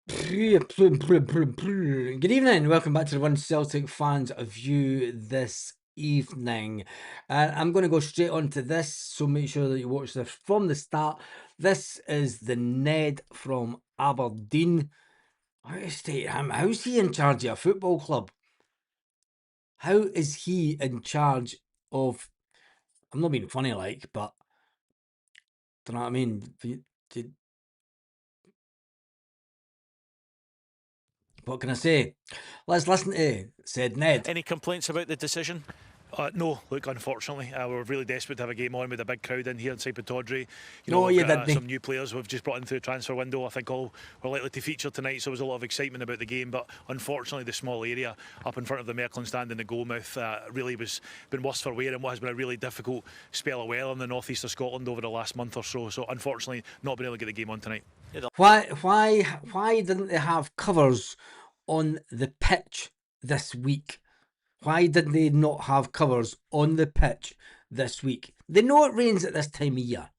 Good evening, welcome back to the One Celtic Fans View this evening. I'm going to go straight on to this, so make sure that you watch this from the start. This is the Ned from Aberdeen. How's he in charge of a football club? How is he in charge of, I'm not being funny like, but, do you know what I mean? What can I say? Let's listen to said Ned. Any complaints about the decision? No, look, unfortunately, we're really desperate to have a game on with a big crowd in here inside Pittodrie. No, We've you got didn't. some new players we've just brought in through the transfer window. I think all we're likely to feature tonight, so there's a lot of excitement about the game. But unfortunately, the small area up in front of the Merklin stand in the goalmouth really been worse for wear in what has been a really difficult spell of weather in the northeast of Scotland over the last month or so. So unfortunately, not been able to get the game on tonight. Why didn't they have covers on the pitch this week? Why did they not have covers on the pitch this week? They know it rains at this time of year.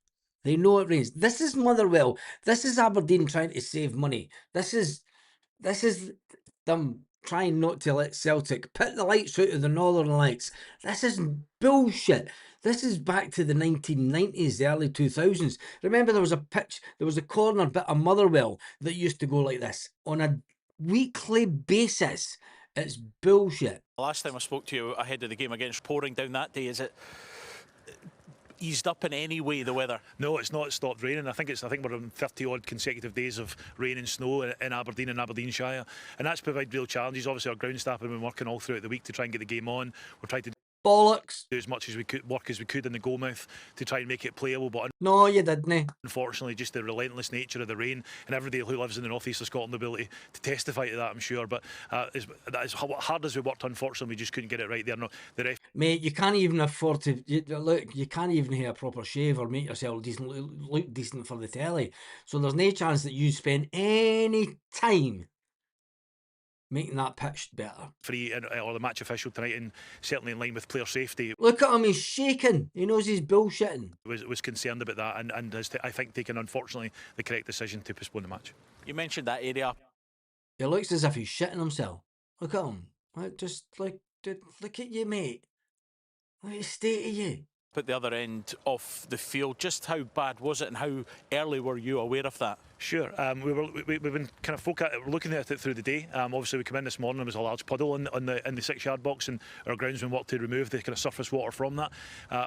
They know it rains. This is Motherwell. This is Aberdeen trying to save money. This is them trying not to let Celtic put the lights out of the Northern Lights. This is bullshit. This is back to the 1990s, the early 2000s. Remember, there was a pitch, there was a corner bit of Motherwell that used to go like this on a weekly basis. It's bullshit. Last time I spoke to you ahead of the game against pouring down that day, is it eased up in any way, the weather? No, it's not stopped raining. I think we're on 30 odd consecutive days of rain and snow in Aberdeen and Aberdeenshire, and that's provided real challenges. Obviously, our ground staff have been working all throughout the week to try and get the game on. We're trying to Bollocks. do as much as we could, work as we could in the goalmouth to try and make it playable, but no, you didn't. Unfortunately, just the relentless nature of the rain, and everybody who lives in the northeast of Scotland will be able to testify to that, I'm sure. But as hard as we worked, unfortunately, we just couldn't get it right there. No, mate, you can't even afford to look. You can't even have a proper shave or make yourself look decent for the telly. So there's no chance that you spend any time making that pitch better. Free or the match official tonight, and certainly in line with player safety. Look at him, he's shaking. He knows he's bullshitting. Was concerned about that, and has I think taken, unfortunately, the correct decision to postpone the match. You mentioned that area. It looks as if he's shitting himself. Look at him. Look at you, mate. Look at the state of you. At the other end of the field, just how bad was it, and how early were you aware of that? Sure, we've been kind of looking at it through the day. Obviously, we came in this morning. There was a large puddle in the 6-yard box, and our groundsmen worked to remove the kind of surface water from that.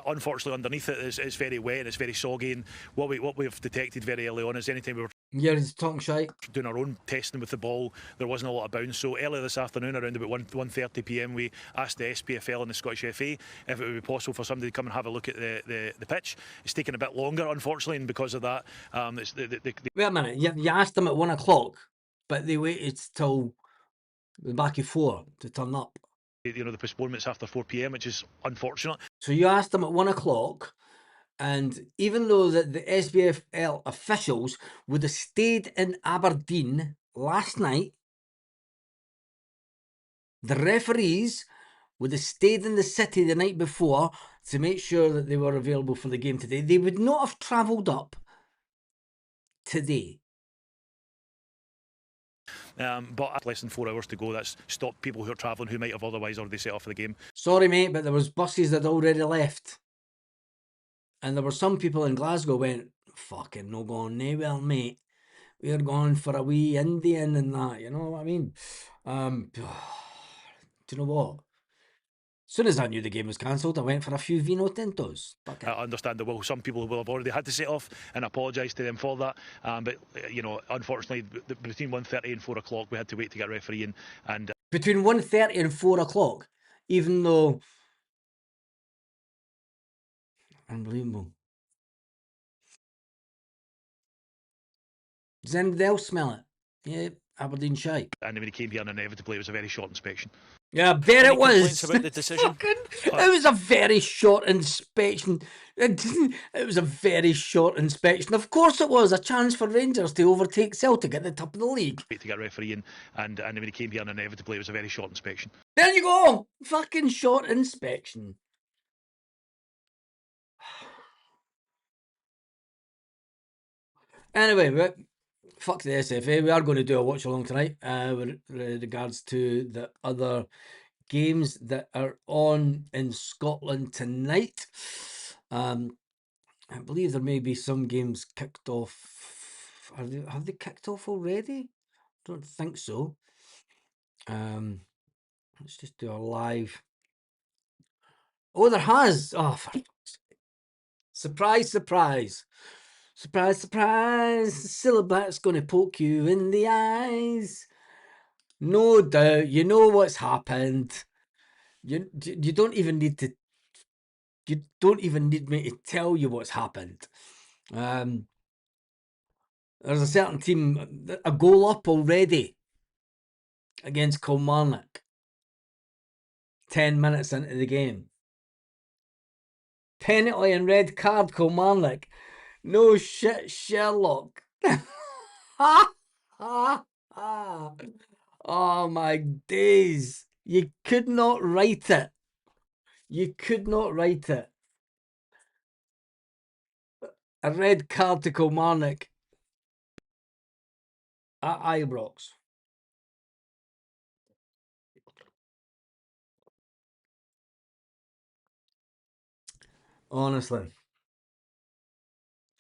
Unfortunately, underneath it is very wet and it's very soggy. And what we've detected very early on is anytime we were talking shite, doing our own testing with the ball, there wasn't a lot of bounce. So earlier this afternoon, around about 1:30 p.m, we asked the Spfl and the Scottish FA if it would be possible for somebody to come and have a look at the pitch. It's taken a bit longer, unfortunately, and because of that, wait a minute. You asked them at 1 o'clock, but they waited till the back of 4 to turn up. The postponement's after 4 p.m, which is unfortunate. So you asked them at 1 o'clock, and even though the SPFL officials would have stayed in Aberdeen last night, the referees would have stayed in the city the night before to make sure that they were available for the game today. They would not have travelled up today. But less than 4 hours to go. That's stopped people who are travelling who might have otherwise already set off for the game. Sorry, mate, but there was buses that already left. And there were some people in Glasgow went, fucking no going nowhere, mate. We're going for a wee Indian and that, you know what I mean? Do you know what? As soon as I knew the game was cancelled, I went for a few Vino Tintos. I understand there will some people who will have already had to set off, and apologise to them for that. But unfortunately, between 1:30 and 4 o'clock, we had to wait to get a referee and between 1:30 and 4 o'clock, even though unbelievable. Does anybody else smell it? Yeah, Aberdeen shite. And when he came here, and inevitably it was a very short inspection. Yeah, I bet it was. About the decision? It was a very short inspection. It was a very short inspection. Of course it was. A chance for Rangers to overtake Celtic at the top of the league. Wait to get a referee and when he came here, and inevitably it was a very short inspection. There you go. Fucking short inspection. Anyway, fuck the SFA. We are going to do a watch along tonight with regards to the other games that are on in Scotland tonight. I believe there may be some games kicked off. Have they kicked off already? Don't think so. Let's just do a live. Oh, there has. Oh, for surprise, surprise. Surprise, surprise. Syllabus going to poke you in the eyes. No doubt. You know what's happened. You don't even need to. You don't even need me to tell you what's happened. There's a certain team, a goal up already against Kilmarnock. 10 minutes into the game. Penalty and red card, Kilmarnock. No shit, Sherlock. Oh my days. You could not write it. You could not write it. A red card to Kilmarnock at Ibrox. Honestly.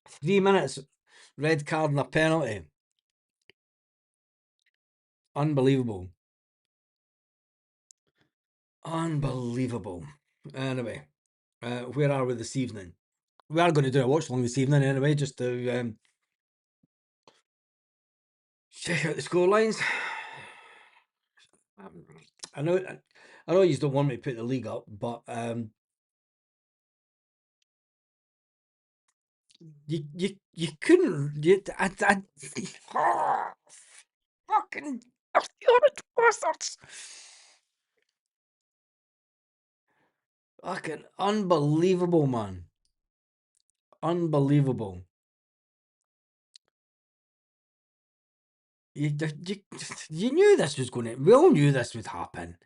3 minutes, red card and a penalty. Unbelievable. Unbelievable. Anyway, where are we this evening? We are going to do a watch along this evening anyway, just to check out the scorelines. I know you don't want me to put the league up, but you couldn't. Fucking bastards! Fucking unbelievable, man. Unbelievable. You knew this was going to. We all knew this would happen.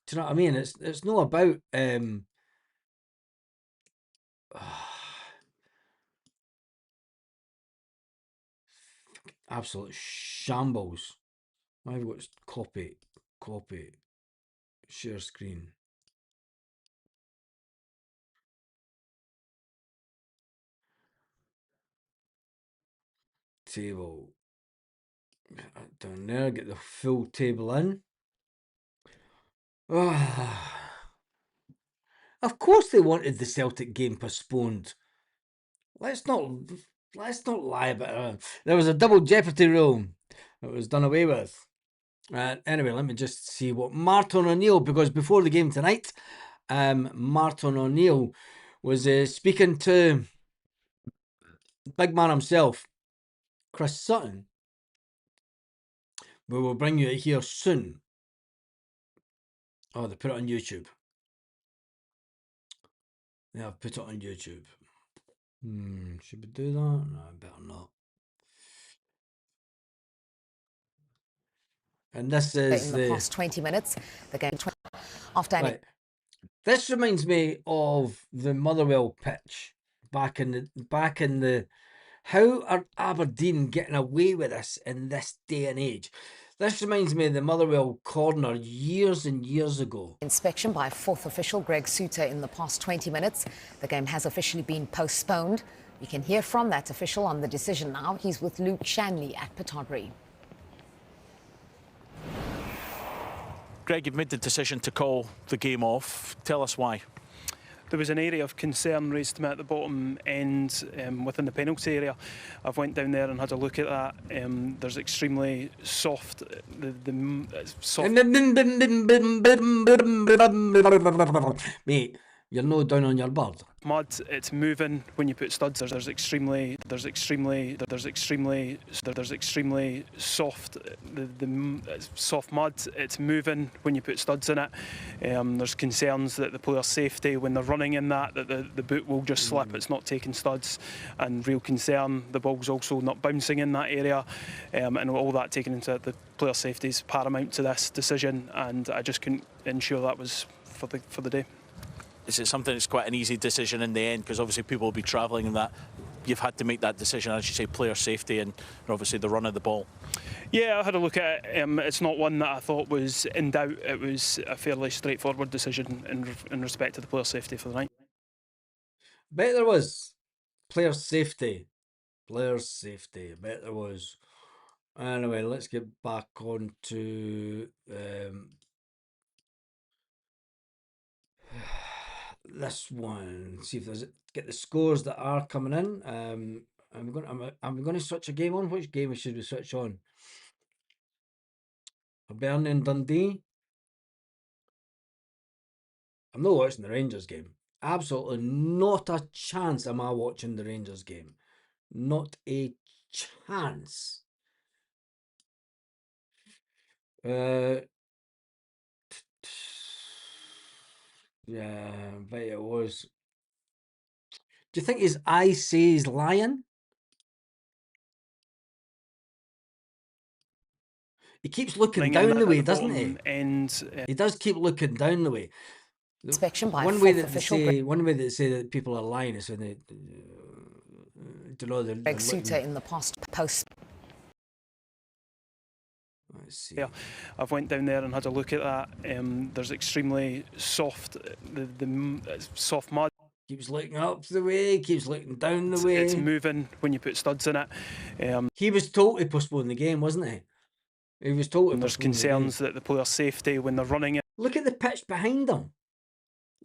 Do you know what I mean? It's not about absolute shambles. I've got copy, share screen. Table. Down there, get the full table in. Of course they wanted the Celtic game postponed. Let's not lie about it. There was a double jeopardy rule that was done away with. Anyway, let me just see what Martin O'Neill, because before the game tonight, Martin O'Neill was speaking to big man himself, Chris Sutton. We will bring you it here soon. Oh, they put it on YouTube. Yeah, I've put it on YouTube. Should we do that? No, I better not. And this is in the past 20 minutes. The game after right. This reminds me of the Motherwell pitch back in the. How are Aberdeen getting away with this in this day and age? This reminds me of the Motherwell corner years and years ago. Inspection by fourth official Greg Suter in the past 20 minutes. The game has officially been postponed. You can hear from that official on the decision now. He's with Luke Shanley at Pataudry. Greg, you've made the decision to call the game off. Tell us why. There was an area of concern raised to me at the bottom end within the penalty area. I've went down there and had a look at that. There's extremely soft, soft. Mate, you're no down on your bird. Mud, it's moving when you put studs. There's extremely soft, soft mud. It's moving when you put studs in it. There's concerns that the player's safety when they're running in that the boot will just slip. It's not taking studs, and real concern. The ball's also not bouncing in that area, and all that taken into the player's safety is paramount to this decision. And I just couldn't ensure that was for the day. Is it something that's quite an easy decision in the end? Because obviously people will be travelling and that. you've had to make that decision, as you say, player safety and obviously the run of the ball. Yeah, I had a look at it. It's not one that I thought was in doubt. It was a fairly straightforward decision in respect to the player safety for the night. Bet there was. Player safety. Player safety. I bet there was. Anyway, let's get back on to this one. See if there's get the scores that are coming in. I'm going to switch a game on. Which game should we switch on? Aberdeen and Dundee. I'm not watching the Rangers game. Absolutely not a chance am I watching the Rangers game. Not a chance. Yeah, I bet it was. Do you think his eye says lying? He keeps looking down the way, doesn't he? He does keep looking down the way. Inspection by one way fourth that they official say, one way that they say that people are lying is when they, do you know, they're Greg looking. Suter in the post. Let's see. Yeah, I've went down there and had a look at that. There's extremely soft, soft mud. Keeps looking up the way, keeps looking down the way. It's moving when you put studs in it. He was told to postpone the game, wasn't he? He was told to And there's postpone concerns the game. that the player's safety when they're running it. Look at the pitch behind him.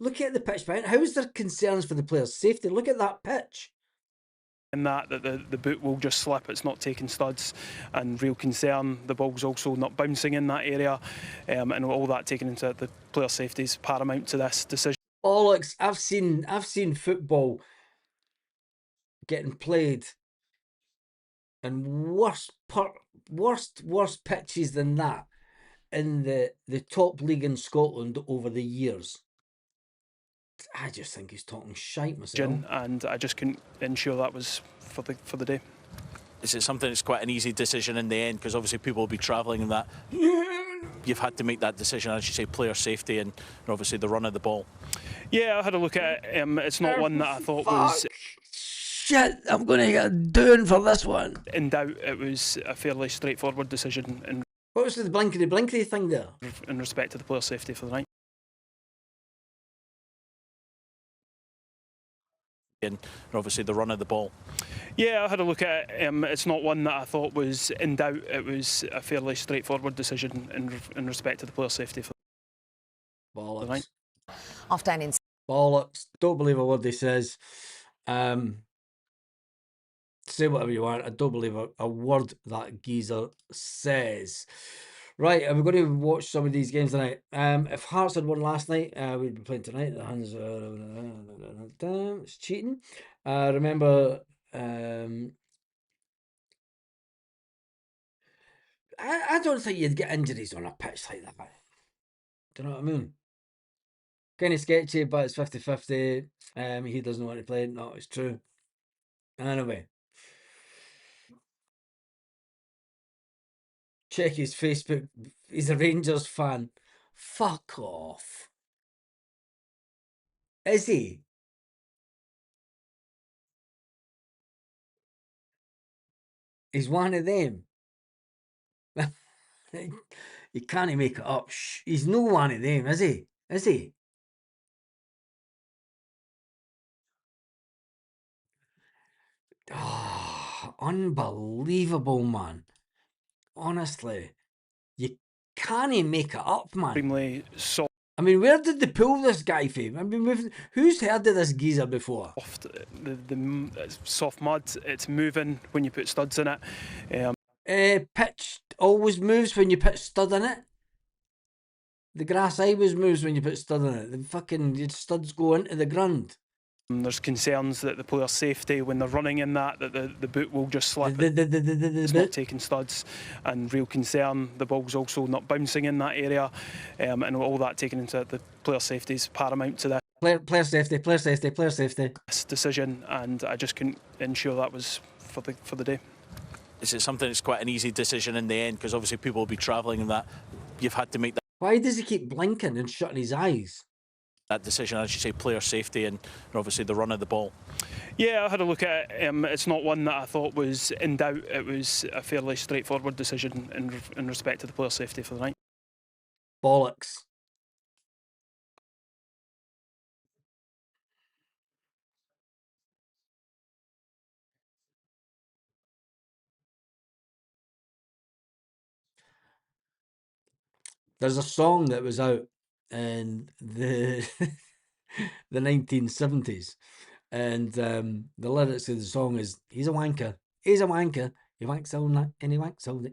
Look at the pitch behind. How is there concerns for the player's safety? Look at that pitch. In that the boot will just slip, it's not taking studs, and real concern, the ball's also not bouncing in that area, and all that taken into the player safety is paramount to this decision. Bollocks, I've seen football getting played in worse pitches than that in the top league in Scotland over the years. I just think he's talking shite myself. And I just couldn't ensure that was for the day. Is it something that's quite an easy decision in the end? Because obviously people will be travelling and that. You've had to make that decision, as you say, player safety and obviously the run of the ball. Yeah, I had a look at it. It's not one that I thought was... Shit, I'm going to get doing for this one. In doubt, it was a fairly straightforward decision What was the blinkety thing there? in respect to the player safety for the night. And obviously the run of the ball. Yeah, I had a look at it. It's not one that I thought was in doubt. It was a fairly straightforward decision in respect to the player safety for Bollocks. the night. After an Bollocks. Don't believe a word he says. Say whatever you want. I don't believe a word that geezer says. Right, are we going to watch some of these games tonight? If Hearts had won last night, we'd be playing tonight. The hands it's cheating. Remember, I don't think you'd get injuries on a pitch like that. Do you know what I mean? Kind of sketchy, but it's 50-50. He doesn't want to play. No, it's true. Anyway. Check his Facebook. He's a Rangers fan. Fuck off. Is he? He's one of them. You can't make it up. He's no one of them, is he? Is he? Oh, unbelievable, man. Honestly. You can't make it up, man. Extremely soft. I mean, where did they pull this guy from? I mean, who's heard of this geezer before? The soft mud, it's moving when you put studs in it. Pitch always moves when you put stud in it. The grass always moves when you put stud in it. The fucking studs go into the ground. There's concerns that the player's safety when they're running in that the boot will just slip. It's not taking studs, and real concern, the ball's also not bouncing in that area, and all that taken into the player safety is paramount to this. Player safety. This decision, and I just couldn't ensure that was for the day. Is it something that's quite an easy decision in the end? Because obviously people will be travelling and that. You've had to make Why does he keep blinking and shutting his eyes? that decision, as you say, player safety and obviously the run of the ball. Yeah, I had a look at it. It's not one that I thought was in doubt. It was a fairly straightforward decision in respect to the player safety for the night. Bollocks. There's a song that was out in the the 1970s, and the lyrics of the song is "He's a wanker, he's a wanker, he wanks all night and he wanks all day.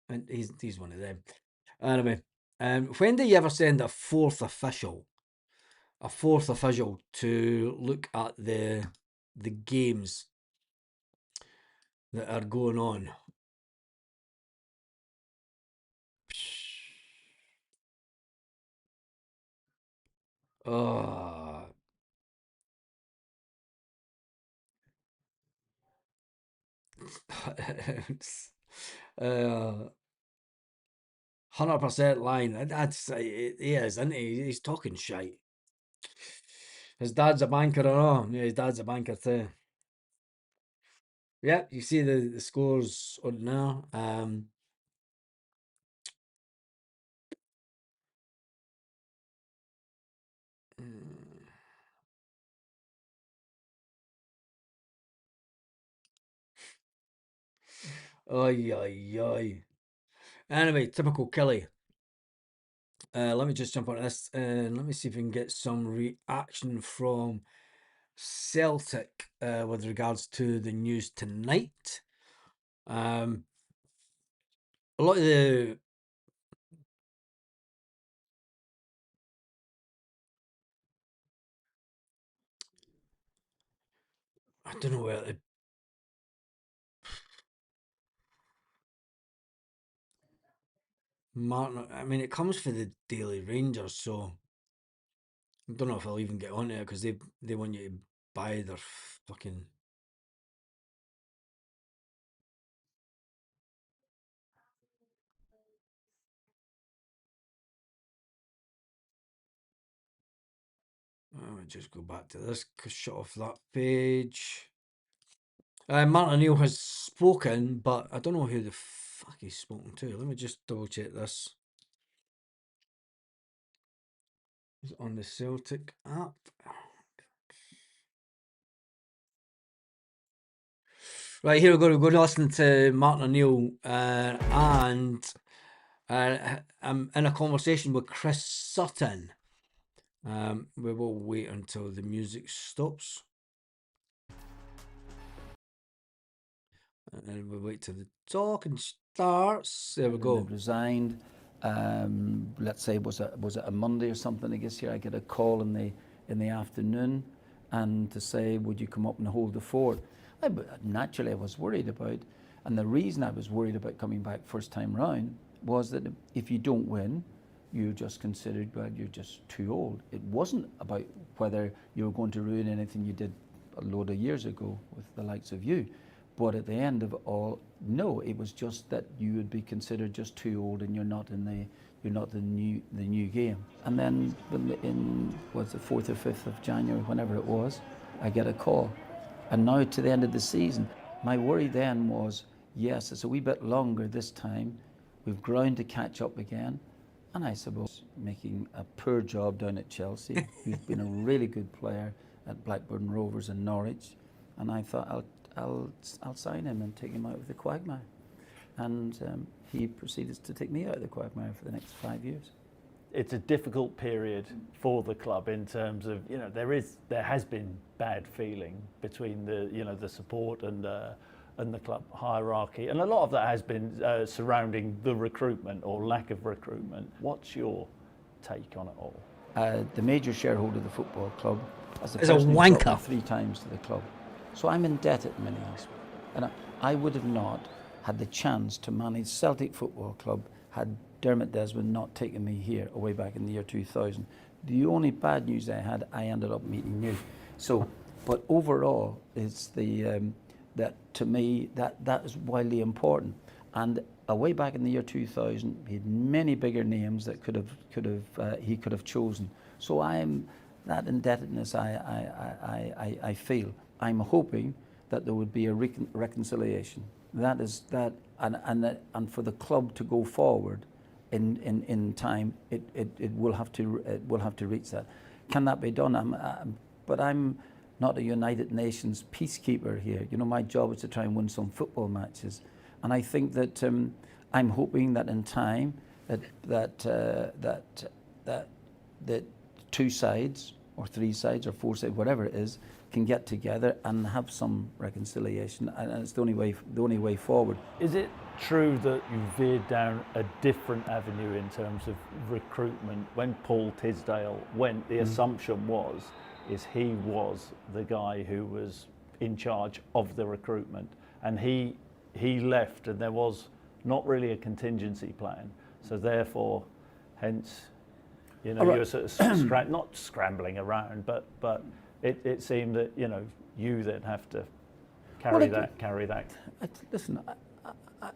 And he's one of them." Anyway, when do you ever send a fourth official to look at the games that are going on? Oh. It's, 100% line. That's he is, isn't he? He's talking shite. His dad's a banker or not? Yeah, his dad's a banker too. Yeah, you see the scores on now. Oi, oi, oi. Anyway, typical Kelly. Let me just jump on this and let me see if we can get some reaction from Celtic with regards to the news tonight. A lot of the I don't know where the Martin. I mean, it comes for the Daily Rangers, so I don't know if I'll even get on it because they want you to buy their fucking. Let me just go back to this. Shut off that page. Martin O'Neill has spoken, but I don't know who the fuck he's spoken to. Let me just double check this. It's on the Celtic app. Right, here we go. We're going to listen to Martin O'Neill and I'm in a conversation with Chris Sutton. We will wait until the music stops. And we'll wait till the talking starts. There we go. Resigned. Let's say was it a Monday or something? I guess here I get a call in the afternoon, and to say, would you come up and hold the fort? Naturally, I was worried about, and the reason I was worried about coming back first time round was that if you don't win, you're just considered, well, you're just too old. It wasn't about whether you were going to ruin anything you did a load of years ago with the likes of you. But at the end of it all, no, it was just that you would be considered just too old and you're not the new game. And then in was the 4th or 5th of January, whenever it was, I get a call. And now to the end of the season, my worry then was, yes, it's a wee bit longer this time. We've ground to catch up again. And I suppose making a poor job down at Chelsea, who's been a really good player at Blackburn Rovers and Norwich. And I thought I'll sign him and take him out of the quagmire. And he proceeded to take me out of the quagmire for the next 5 years. It's a difficult period for the club in terms of, there has been bad feeling between the support and the club hierarchy, and a lot of that has been surrounding the recruitment or lack of recruitment. What's your take on it all? The major shareholder of the football club is a wanker. 3 times to the club. So I'm indebted in many aspects. And I would have not had the chance to manage Celtic Football Club had Dermot Desmond not taken me here way back in the year 2000. The only bad news I had, I ended up meeting you. So, but overall, it's that to me, that is wildly important. And way back in the year 2000, he had many bigger names that he could have chosen. So that indebtedness I feel. I'm hoping that there would be a reconciliation. That is that, and for the club to go forward in time, it will have to reach that. Can that be done? But I'm not a United Nations peacekeeper here. You know, my job is to try and win some football matches, and I think that I'm hoping that in time that two sides or three sides or four sides, whatever it is, can get together and have some reconciliation, and it's the only way forward. Is it true that you veered down a different avenue in terms of recruitment? When Paul Tisdale went, the assumption was he was the guy who was in charge of the recruitment, and he left, and there was not really a contingency plan. So therefore, hence, you know, you were sort of not scrambling around, but it seemed that, you know, you then have to carry that. Listen,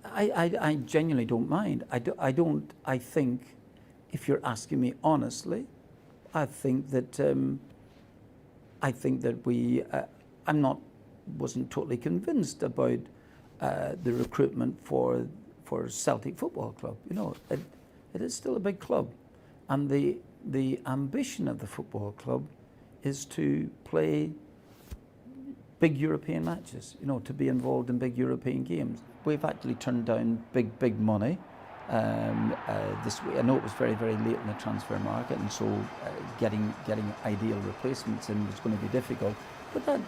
I genuinely don't mind. I think, if you're asking me honestly, I think that wasn't totally convinced about the recruitment for Celtic Football Club. You know, it is still a big club, and the ambition of the football club is to play big European matches, you know, to be involved in big European games. We've actually turned down big money this week. I know it was very, very late in the transfer market, and so getting ideal replacements in was going to be difficult. But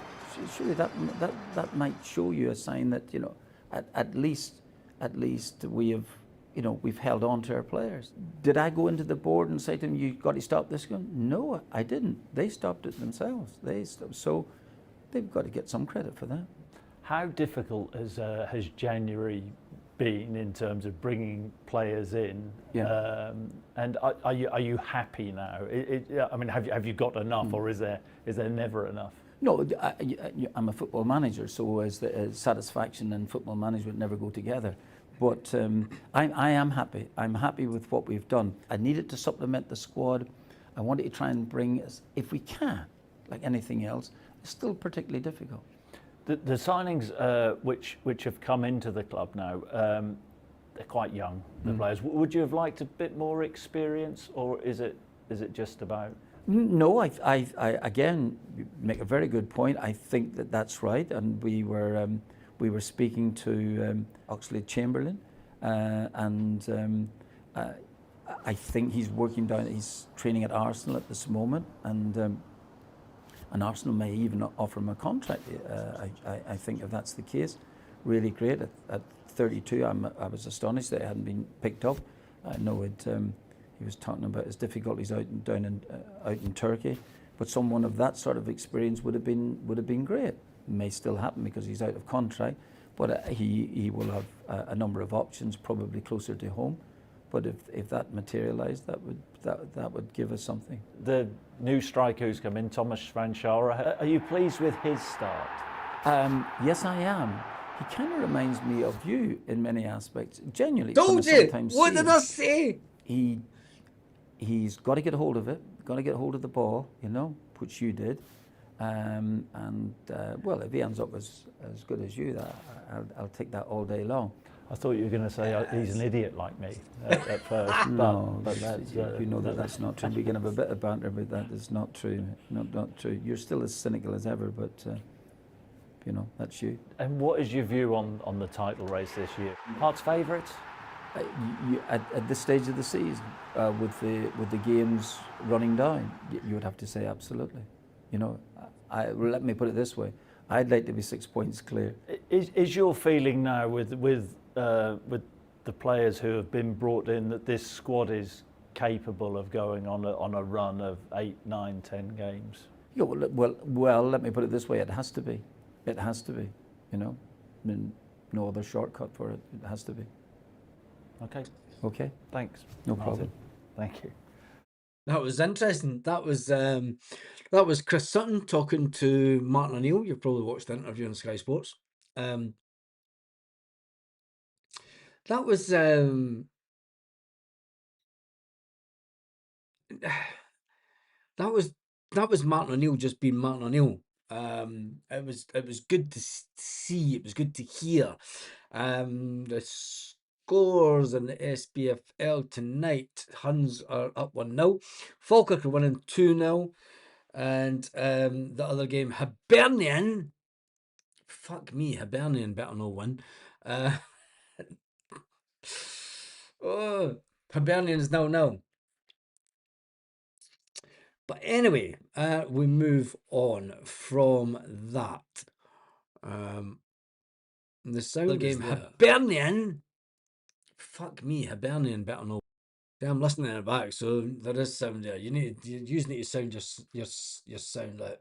surely that might show you a sign that, you know, at least we have, you know, we've held on to our players. Did I go into the board and say to them, "You've got to stop this going"? No, I didn't. They stopped it themselves. So they've got to get some credit for that. How difficult has January been in terms of bringing players in? Yeah. And are you happy now? I mean, have you got enough, or is there never enough? No, I'm a football manager, so satisfaction and football management never go together. But I am happy. I'm happy with what we've done. I needed to supplement the squad. I wanted to try and bring, if we can, like anything else, it's still particularly difficult. The signings which have come into the club now, they're quite young, the players. Would you have liked a bit more experience, or is it just about? No, I again, you make a very good point. I think that's right, and we were speaking to Oxlade-Chamberlain, and I think he's he's training at Arsenal at this moment, and Arsenal may even offer him a contract. I think if that's the case, really great. At 32, I was astonished that he hadn't been picked up. I know he was talking about his difficulties out in Turkey, but someone of that sort of experience would have been great. It may still happen because he's out of contract, but he will have a number of options, probably closer to home. But if that materialised, that would give us something. The new striker who's come in, Thomas Van Schara, are you pleased with his start? Yes, I am. He kind of reminds me of you in many aspects. Genuinely, Told you. What did I say? He's got to get a hold of it. Got to get a hold of the ball, you know, which you did. Well, if he ends up as good as you, I'll take that all day long. I thought you were going to say he's an idiot like me at first. No, but you know that's not true. We can have a bit of banter, but that is not true. Not true. You're still as cynical as ever, but you know, that's you. And what is your view on the title race this year? Hearts favourites? At this stage of the season, with the games running down, you would have to say absolutely. You know, let me put it this way: I'd like to be 6 points clear. Is your feeling now with the players who have been brought in that this squad is capable of going on a run of 8, 9, 10 games? Yeah, well, let me put it this way: it has to be. It has to be. You know, I mean, no other shortcut for it. It has to be. Okay. Okay. Thanks. No Martin. problem. Thank you. That was interesting. That was Chris Sutton talking to Martin O'Neill. You've probably watched the interview on Sky Sports. That was Martin O'Neill just being Martin O'Neill. It was good to see. It was good to hear. The scores in the SPFL tonight: Huns are up 1-0. Falkirk are winning 2-0. And the other game, Hibernian. Fuck me, Hibernian better no win. Oh, Hibernian's 0-0. But anyway, we move on from that. The sound game, Hibernian. Fuck me, Hibernian better know. I'm listening in the back, so there is sound there. You need to sound your sound out.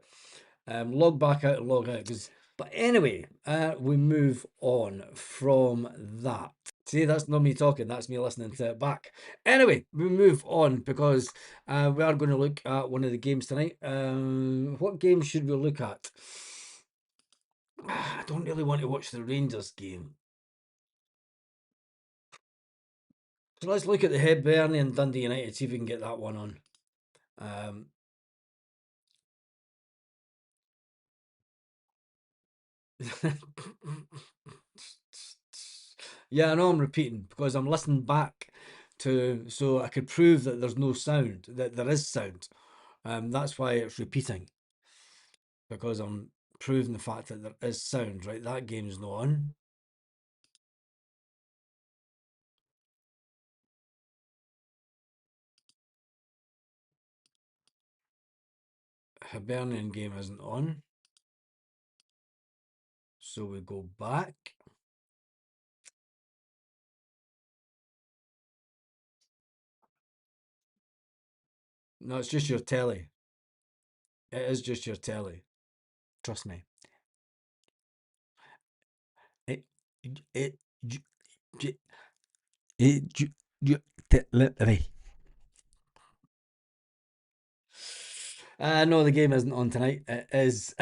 Log back out and log out. But anyway, we move on from that. See, that's not me talking, that's me listening to it back. Anyway, we move on because we are going to look at one of the games tonight. What game should we look at? I don't really want to watch the Rangers game. So let's look at the Hibernian and Dundee United, see if we can get that one on. Yeah, I know I'm repeating because I'm listening back so I could prove that there's no sound, that there is sound. That's why it's repeating, because I'm proving the fact that there is sound. Right, that game's not on. Hibernian game isn't on, so we go back. No, it's just your telly. It is just your telly. Trust me. It, it, no, the game isn't on tonight. It is.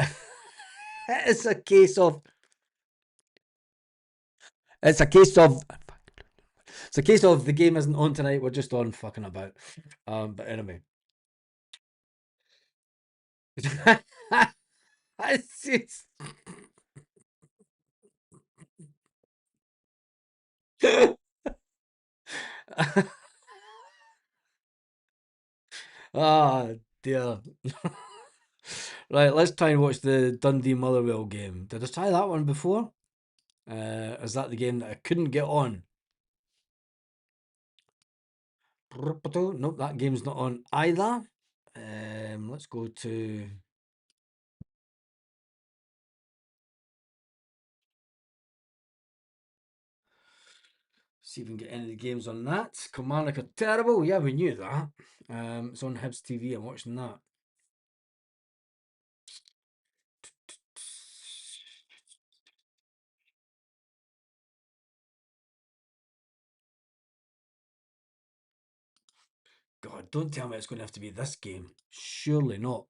It's a case of. It's a case of. It's a case of the game isn't on tonight. We're just on fucking about. But anyway. It's Ah, dear. Right, let's try and watch the Dundee Motherwell game. Did I try that one before? Is that the game that I couldn't get on? Nope, that game's not on either. Let's go to. See if we can get any of the games on that. Kilmarnock are terrible. Yeah, we knew that. It's on Hibs TV. I'm watching that. God, don't tell me it's going to have to be this game. Surely not.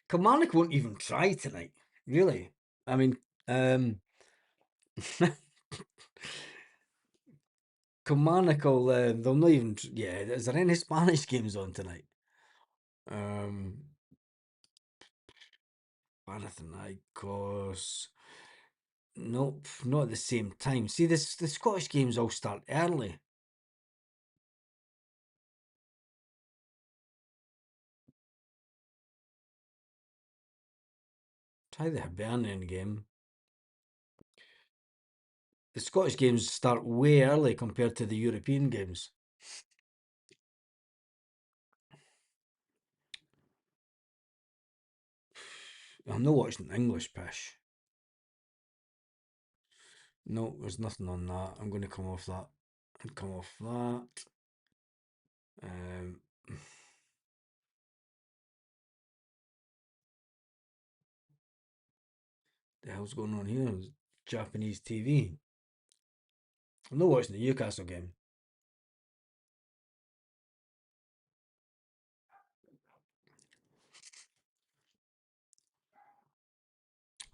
Kilmarnock won't even try tonight. Really. I mean, Kilmarnock will, they'll not even. Yeah, is there any Spanish games on tonight? Panathinaikos. Nope, not at the same time. See, the Scottish games all start early. Try the Hibernian game. The Scottish games start way early compared to the European games. I'm not watching English pish. No, there's nothing on that. I'm going to come off that. And come off that. The hell's going on here? It's Japanese TV. I'm not watching the Newcastle game.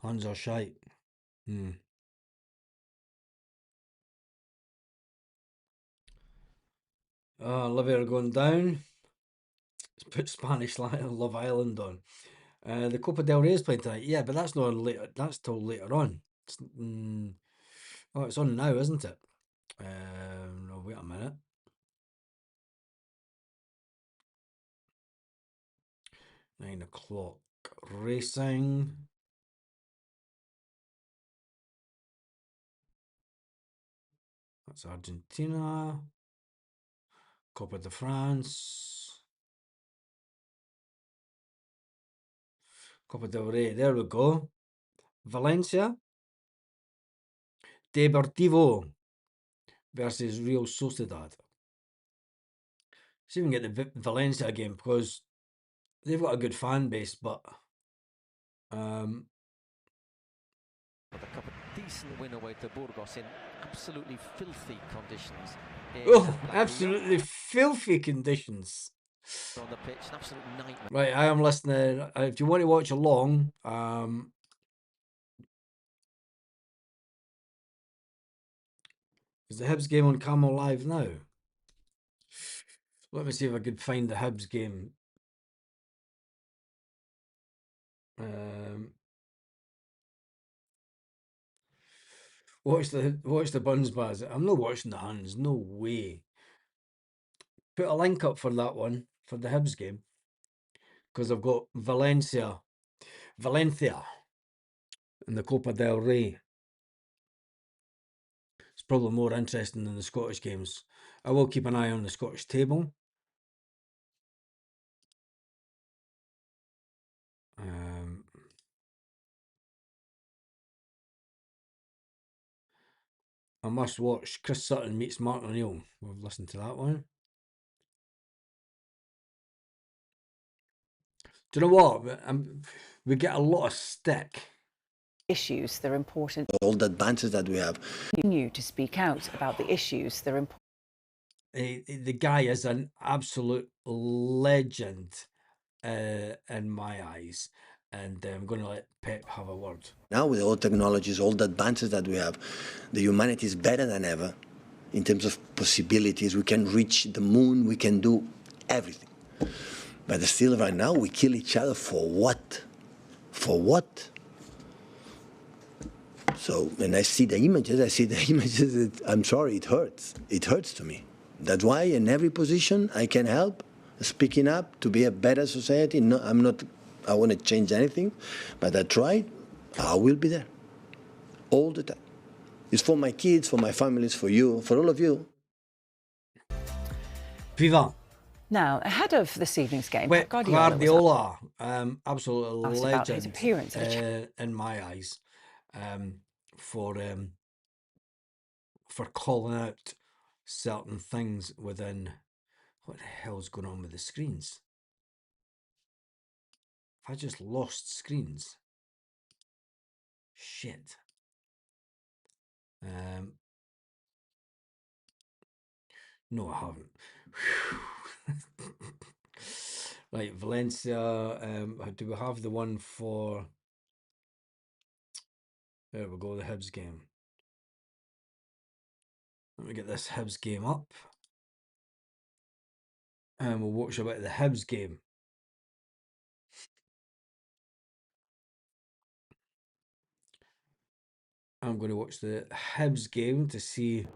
Huns are shite. Olivia are going down. Let's put Spanish Love Island on. The Copa del Rey is playing tonight. Yeah, but that's not on later. That's till later on. It's on now, isn't it? No, wait a minute. £9 racing. That's Argentina. Copa de France. Copa del Rey. There we go. Valencia. Deportivo versus Real Sociedad. See if we can get the Valencia game because they've got a good fan base, but A couple of decent win away to Burgos in absolutely filthy conditions. Absolutely filthy conditions. On the pitch, an absolute nightmare. Right, I am listening. If you want to watch along, is the Hibs game on Camel Live now? Let me see if I could find the Hibs game. Watch the Buns Baz. I'm not watching the Huns. No way. Put a link up for that one for the Hibs game because I've got Valencia in the Copa del Rey. It's probably more interesting than the Scottish games. I will keep an eye on the Scottish table. I must watch Chris Sutton meets Mark O'Neill. We've listened to that one. Do you know what? We get a lot of stick. Issues, they're important. All the advances that we have. You to speak out about the issues, they're important. The guy is an absolute legend in my eyes. And I'm going to let Pep have a word. Now with all technologies, all the advances that we have, the humanity is better than ever in terms of possibilities. We can reach the moon, we can do everything. But still right now we kill each other for what? For what? So when I see the images, I'm sorry, it hurts. It hurts to me. That's why in every position I can help, speaking up to be a better society. No, I want to change anything, but I tried. I will be there all the time. It's for my kids, for my families, for you, for all of you. Viva. Now, ahead of this evening's game, Pep Guardiola absolute about his legend appearance at in my eyes, for calling out certain things within. What the hell's going on with the screens? I just lost screens. Shit. No, I haven't. Right, Valencia. Do we have the one for? There we go, the Hibs game. Let me get this Hibs game up. And we'll watch a bit of the Hibs game. I'm going to watch the Hibs game to see.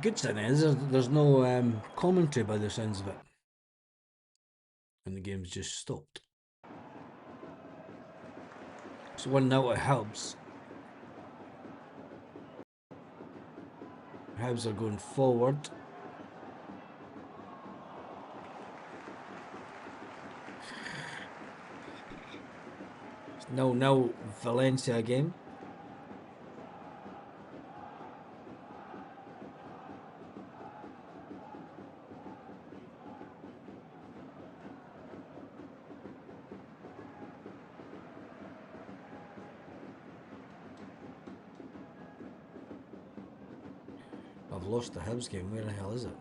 Good thing is there's no commentary by the sounds of it. And the game's just stopped. So 1-0 to Hibs. Hibs are going forward. It's 0-0 Valencia game. I've lost the Hibs game. Where the hell is it?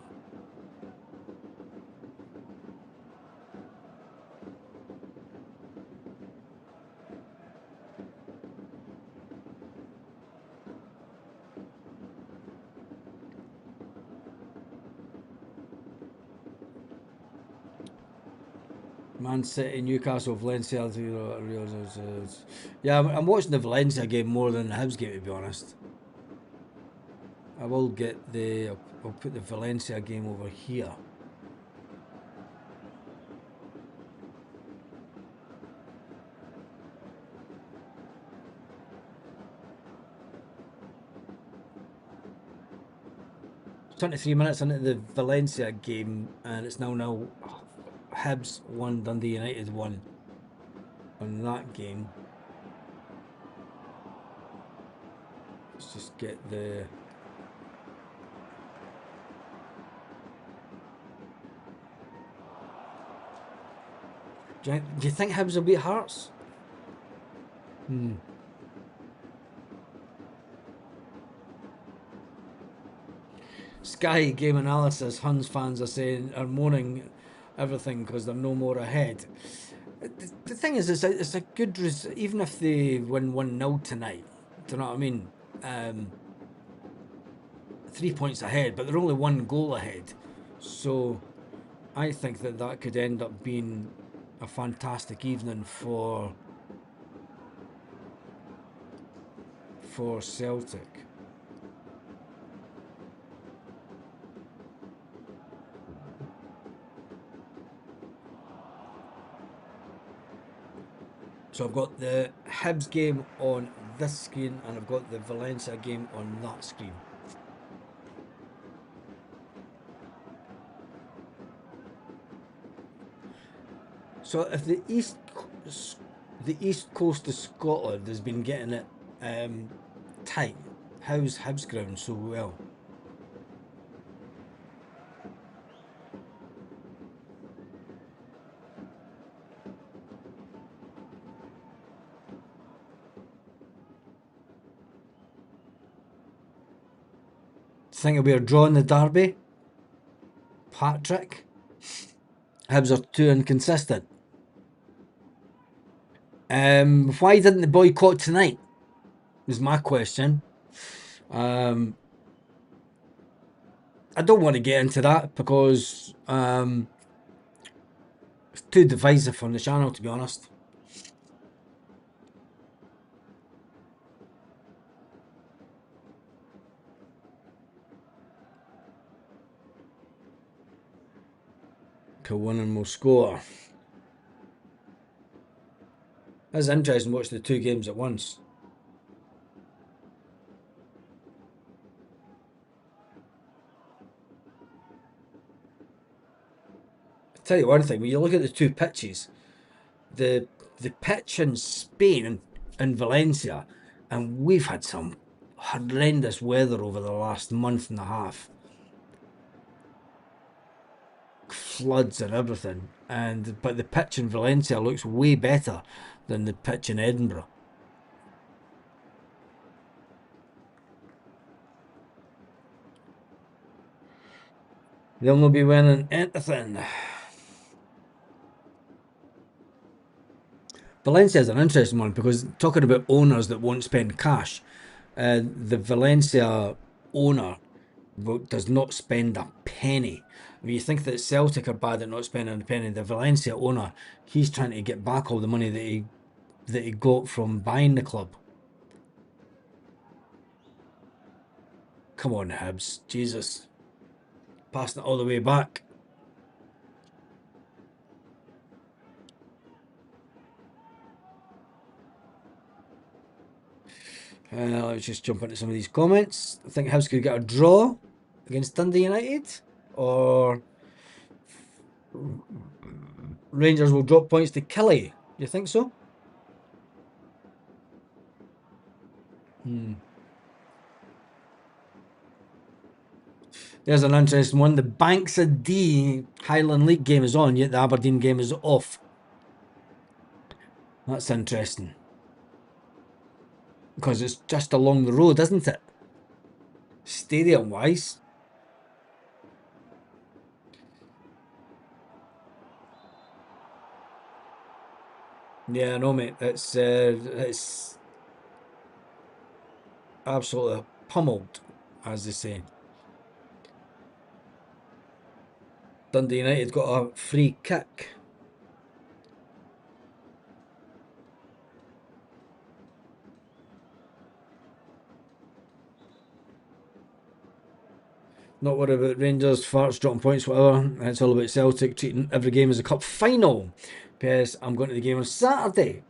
Man City, Newcastle, Valencia. Yeah, I'm watching the Valencia game more than the Hibs game, to be honest. I will get the. I'll put the Valencia game over here. It's 23 minutes into the Valencia game, and it's now Hibs 1, Dundee United 1 on that game. Let's just get the. Do you think Hibs will beat Hearts? Sky Game Analysis, Huns fans are mourning everything because they're no more ahead. The thing is, it's a good even if they win 1-0 tonight. Do you know what I mean? 3 points ahead, but they're only 1 goal ahead. So I think that could end up being a fantastic evening for Celtic. So I've got the Hibs game on this screen and I've got the Valencia game on that screen. So if the east coast of Scotland has been getting it tight, how's Hibs ground so well? Think it'll be a draw in the derby? Patrick? Hibs are too inconsistent. Why didn't they boycott tonight? Is my question. I don't want to get into that because it's too divisive on the channel, to be honest. Kilwinning will score. It's interesting to watch the two games at once. I'll tell you one thing, when you look at the two pitches, the pitch in Spain and Valencia, and we've had some horrendous weather over the last month and a half. Floods and everything, but the pitch in Valencia looks way better than the pitch in Edinburgh. They'll not be winning anything. Valencia is an interesting one because talking about owners that won't spend cash, the Valencia owner does not spend a penny. I mean, you think that Celtic are bad at not spending a penny. The Valencia owner, he's trying to get back all the money that he got from buying the club. Come on, Hibs. Jesus. Passing it all the way back. Let's just jump into some of these comments. I think Hibs could get a draw against Dundee United, or Rangers will drop points to Killie. Do you think so? There's an interesting one. The Banks of D Highland League game is on, yet the Aberdeen game is off. That's interesting. Because it's just along the road, isn't it? Stadium-wise. Yeah, no, mate. It's absolutely pummeled, as they say. Dundee United got a free kick. Not worried about Rangers, farts, dropping points, whatever. It's all about Celtic treating every game as a cup final. P.S. I'm going to the game on Saturday.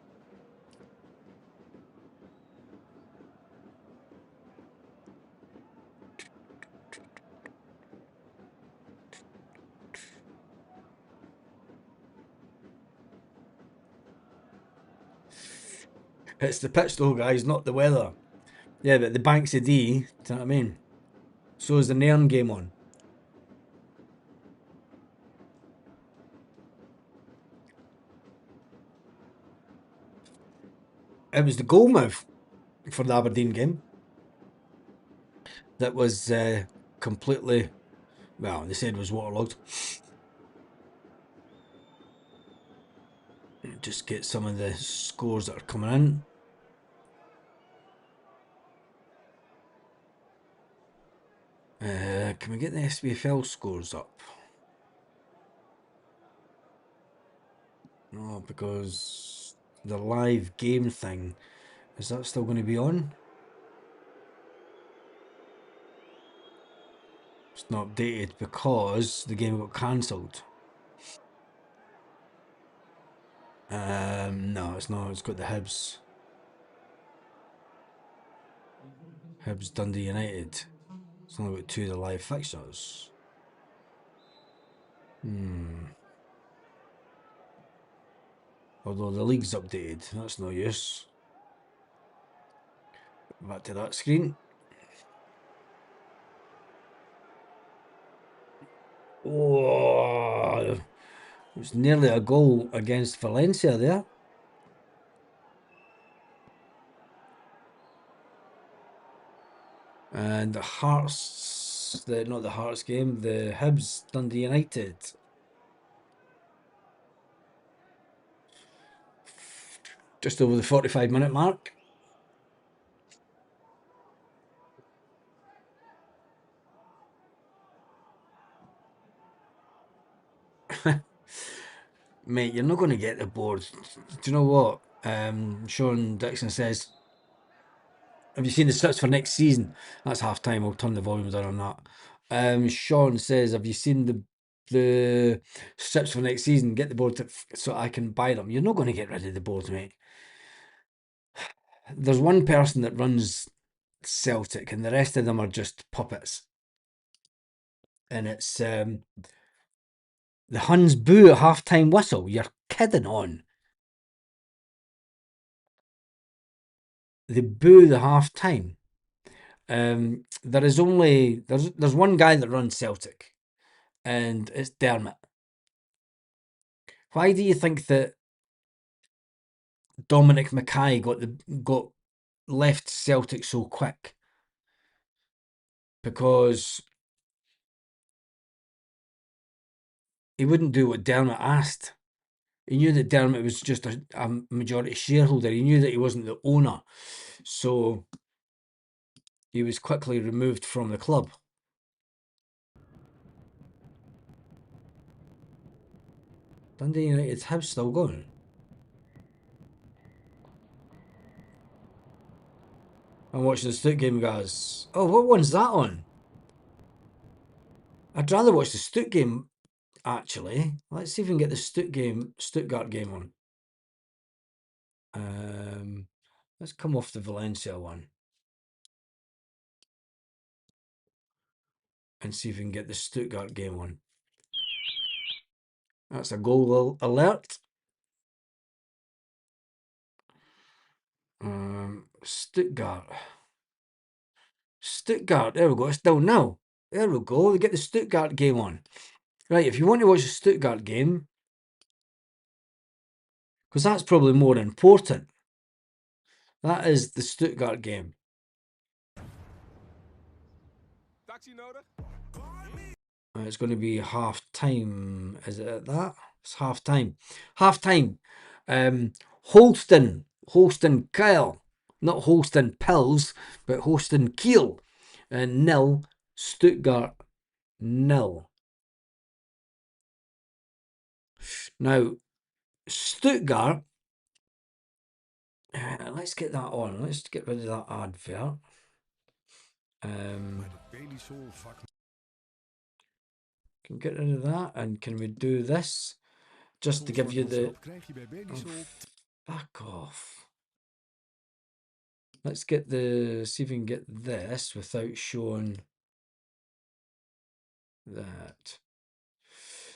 It's the pitch though, guys, not the weather. Yeah, but the bank's a D, do you know what I mean? So is the Nairn game on. It was the goalmouth for the Aberdeen game that was completely, well, they said was waterlogged. Just get some of the scores that are coming in. Can we get the Spfl scores up? No, because the live game thing, is that still going to be on? It's not updated because the game got cancelled. No, it's not. It's got the Hibs. Hibs Dundee United. It's only got 2 of the live fixtures. Although the league's updated, that's no use. Back to that screen. Oh, it was nearly a goal against Valencia there. And the Hearts, not the Hearts game, the Hibs Dundee United. Just over the 45-minute mark. Mate, you're not going to get the board. Do you know what? Sean Dixon says, have you seen the strips for next season? That's half time. I'll turn the volume down on that. Sean says, have you seen the strips for next season? Get the board so I can buy them. You're not going to get rid of the boards, mate. There's one person that runs Celtic, and the rest of them are just puppets. And it's the Huns boo at half-time whistle. You're kidding on. They boo the half-time. There is only there's one guy that runs Celtic, and it's Dermot. Why do you think that Dominic Mackay got left Celtic so quick? Because he wouldn't do what Dermot asked. He knew that Dermot was just a majority shareholder. He knew that he wasn't the owner. So he was quickly removed from the club. Dundee United's Hibs still going. I'm watching the Stoke game, guys. Oh, what one's that on? I'd rather watch the Stoke game, actually. Let's see if we can get the Stuttgart game on. Let's come off the Valencia one and see if we can get the Stuttgart game on. That's a goal alert. Stuttgart. There we go. It's down now. There we go. We get the Stuttgart game on. Right, if you want to watch the Stuttgart game, because that's probably more important. That is the Stuttgart game. It's going to be half time. Is it at that? It's half time. Half time. Holston Kyle. Not Holston Pills, but Holston Kiel. 0. Stuttgart 0. Now, Stuttgart, let's get that on. Let's get rid of that advert. Can get rid of that, and can we do this just to give you the? Fuck off. Let's get the. See if we can get this without showing that.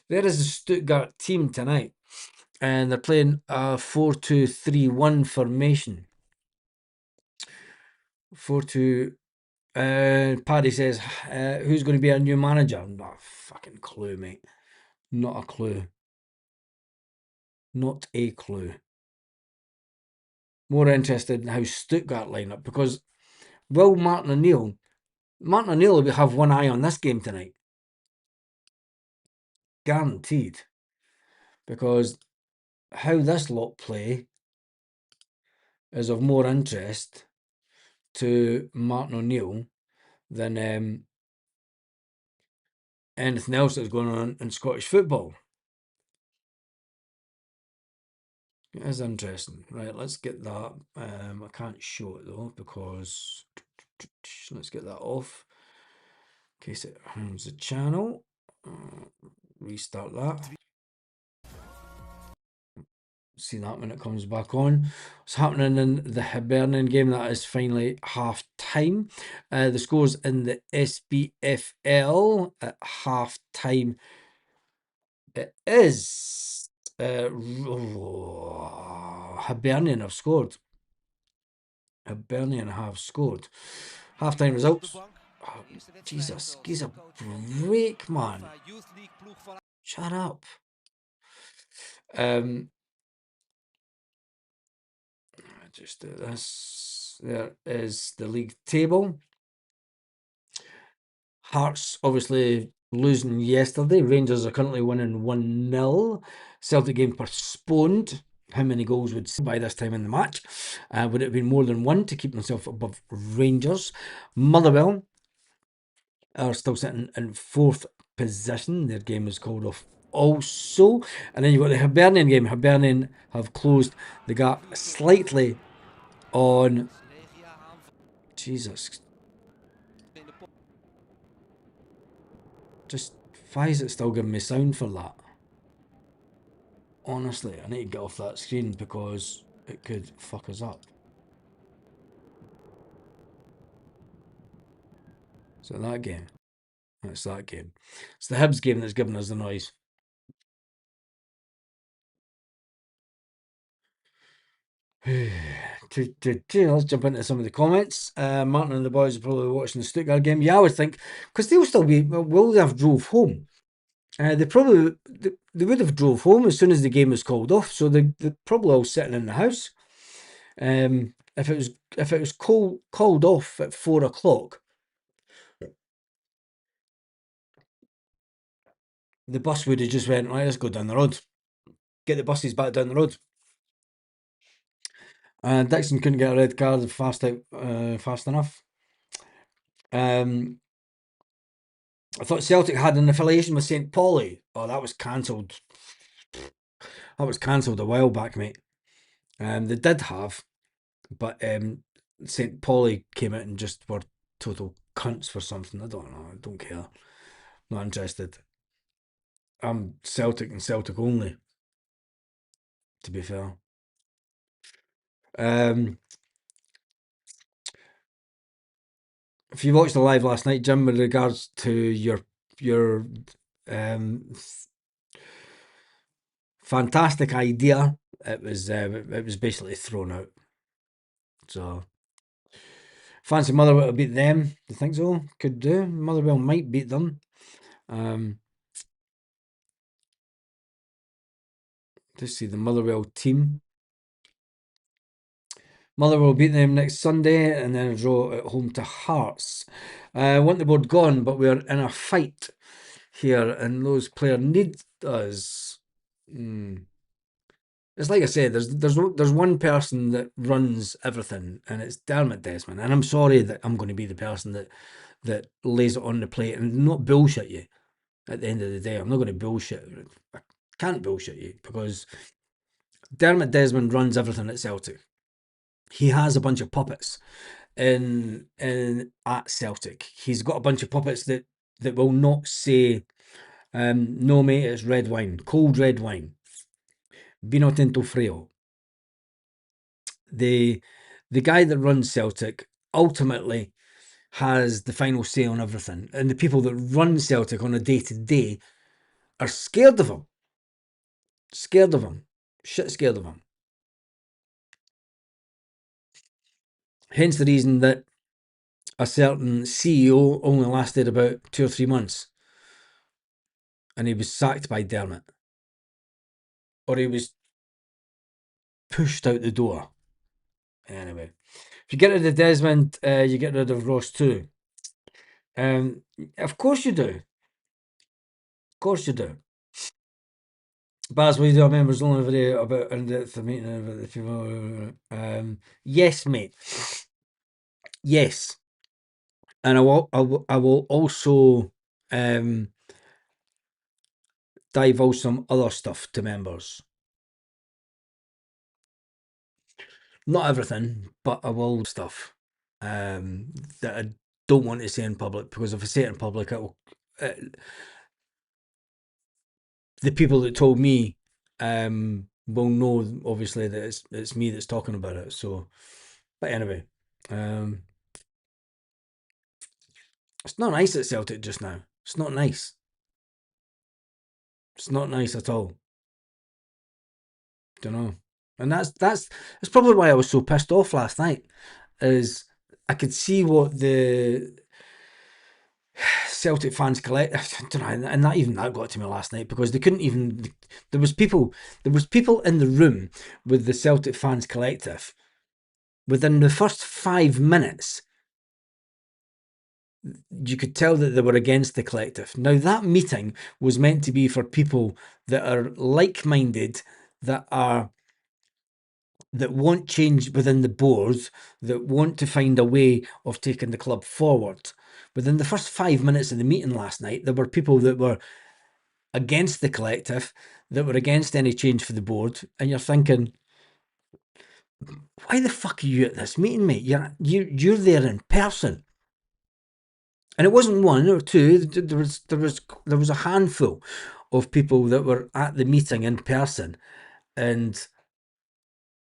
There is the Stuttgart team tonight, and they're playing a 4-2-3-1 formation. 4-2. Paddy says, who's going to be our new manager? Not a fucking clue, mate. Not a clue. Not a clue. More interested in how Stuttgart line up, because will Martin O'Neill will have one eye on this game tonight. Guaranteed. Because how this lot play is of more interest to Martin O'Neill than anything else that's going on in Scottish football. It is interesting. Right, let's get that. I can't show it though, because let's get that off in case it harms the channel. Restart that. See that when it comes back on. What's happening in the Hibernian game? That is finally half time. The scores in the SPFL at half time. It is Hibernian have scored. Hibernian have scored. Half time results. Oh, Jesus, give a break, man. Shut up. Just do this. There is the league table. Hearts obviously losing yesterday. Rangers are currently winning 1-0. Celtic game postponed. How many goals would by this time in the match? Would it have been more than one to keep themselves above Rangers? Motherwell are still sitting in 4th position. Their game is called off also. And then you've got the Hibernian game. Hibernian have closed the gap slightly on... Jesus. Just, why is it still giving me sound for that? Honestly, I need to get off that screen because it could fuck us up. So that game. That's that game. It's the Hibs game that's giving us the noise. Let's jump into some of the comments. Martin and the boys are probably watching the Stuttgart game. Yeah, I would think, because they'll still be, will they have drove home? They probably they would have drove home as soon as the game was called off, so they're probably all sitting in the house. If it was called off at 4 o'clock, the bus would have just went, right, let's go down the road. Get the buses back down the road. Dixon couldn't get a red card fast enough. I thought Celtic had an affiliation with St. Pauli. Oh, that was cancelled. That was cancelled a while back, mate. They did have, but St. Pauli came out and just were total cunts for something. I don't know. I don't care. Not interested. I'm Celtic and Celtic only, to be fair. If you watched the live last night, Jim, with regards to your fantastic idea, it was basically thrown out. So fancy Motherwell to beat them. Do you think so? Could do. Motherwell might beat them. Just see the Motherwell team. Motherwell will beat them next Sunday and then a draw at home to Hearts. I want the board gone, but we're in a fight here and those players need us. It's like I said, there's one person that runs everything, and it's Dermot Desmond. And I'm sorry that I'm going to be the person that lays it on the plate and not bullshit you. At the end of the day, I'm not going to bullshit. I can't bullshit you because Dermot Desmond runs everything at Celtic. He has a bunch of puppets in at Celtic. He's got a bunch of puppets that will not say No, mate, it's red wine. Cold red wine. Vino Tinto Frio. The guy that runs Celtic ultimately has the final say on everything. And the people that run Celtic on a day-to-day are scared of him. Scared of him. Shit scared of him. Hence the reason that a certain CEO only lasted about 2 or 3 months. And he was sacked by Dermot. Or he was pushed out the door. Anyway. If you get rid of Desmond, you get rid of Ross too. Of course you do. Of course you do. Baz, will you do a members only video about in-depth meeting about the people? Yes, mate. Yes. And I will also divulge some other stuff to members. Not everything, but I will stuff that I don't want to say in public, because if I say it in public, it will. The people that told me will know, obviously, that it's me that's talking about it. So, but anyway, it's not nice at Celtic just now. It's not nice. It's not nice at all. Don't know. And that's probably why I was so pissed off last night, is I could see what the Celtic fans collect. I don't know, and that got to me last night, because they couldn't even. There was people in the room with the Celtic fans collective. Within the first 5 minutes, you could tell that they were against the collective. Now, that meeting was meant to be for people that are like-minded, that want change within the board, that want to find a way of taking the club forward. Within the first 5 minutes of the meeting last night, there were people that were against the collective, that were against any change for the board, and you're thinking, why the fuck are you at this meeting, mate? You're there in person. And it wasn't one or two. There was a handful of people that were at the meeting in person, and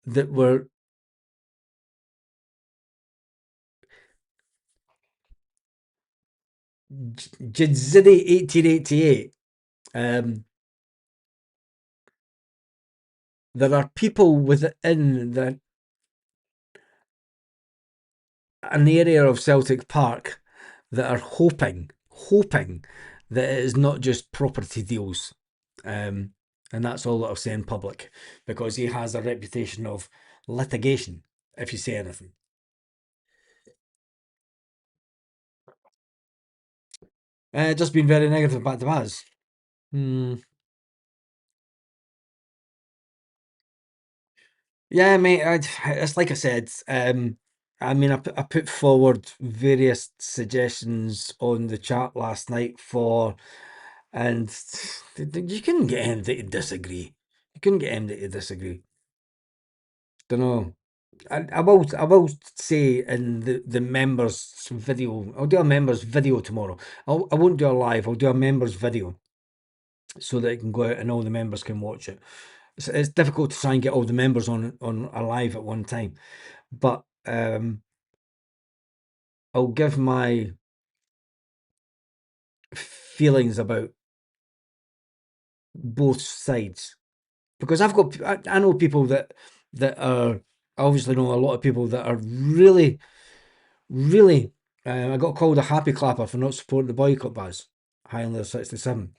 that were Jidzidi 1888. There are people within an area of Celtic Park that are hoping that it is not just property deals. And that's all that I'll say in public, because he has a reputation of litigation if you say anything. Just been very negative back to Baz. Yeah, mate, it's like I said. I mean, I put forward various suggestions on the chat last night and you couldn't get anybody to disagree. You couldn't get anybody to disagree. Don't know. I will say in the members video, I'll do a members video tomorrow. I won't do a live. I'll do a members video so that it can go out and all the members can watch it. It's difficult to try and get all the members on a live at one time, but I'll give my feelings about both sides, because I know people that are, I obviously know a lot of people that are really I got called a happy clapper for not supporting the boycott, Baz. Highlander 67.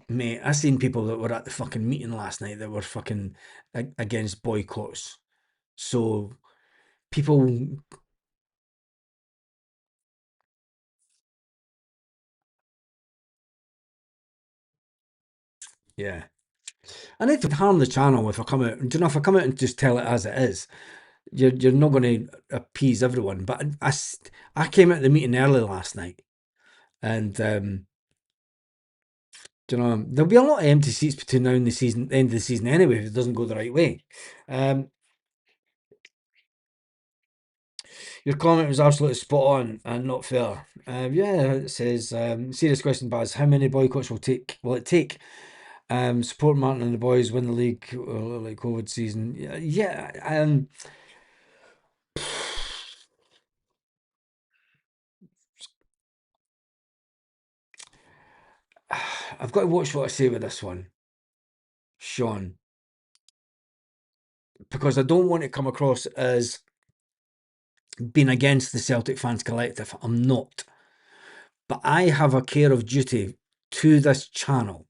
Mate, I seen people that were at the fucking meeting last night that were fucking against boycotts. So people, yeah. And it would harm the channel if I come out. Do you know, if I come out and just tell it as it is, you're not going to appease everyone. But I came out of the meeting early last night, and do you know, there'll be a lot of empty seats between now and the end of the season anyway, if it doesn't go the right way. Your comment was absolutely spot on and not fair. Yeah, it says, serious question, Baz. How many boycotts will it take? Support Martin and the boys win the league like COVID season. Yeah. I've got to watch what I say with this one, Sean, because I don't want to come across as being against the Celtic fans collective. I'm not. But I have a care of duty to this channel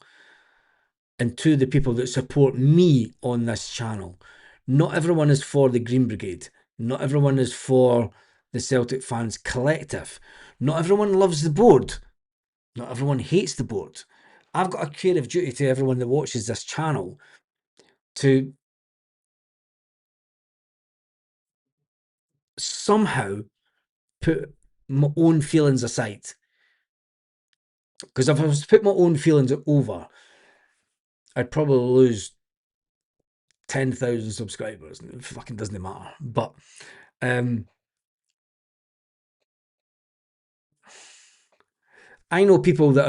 and to the people that support me on this channel. Not everyone is for the Green Brigade. Not everyone is for the Celtic fans collective. Not everyone loves the board. Not everyone hates the board. I've got a care of duty to everyone that watches this channel to somehow put my own feelings aside. Because if I was to put my own feelings over, I'd probably lose 10,000 subscribers. It fucking doesn't matter. But I know people that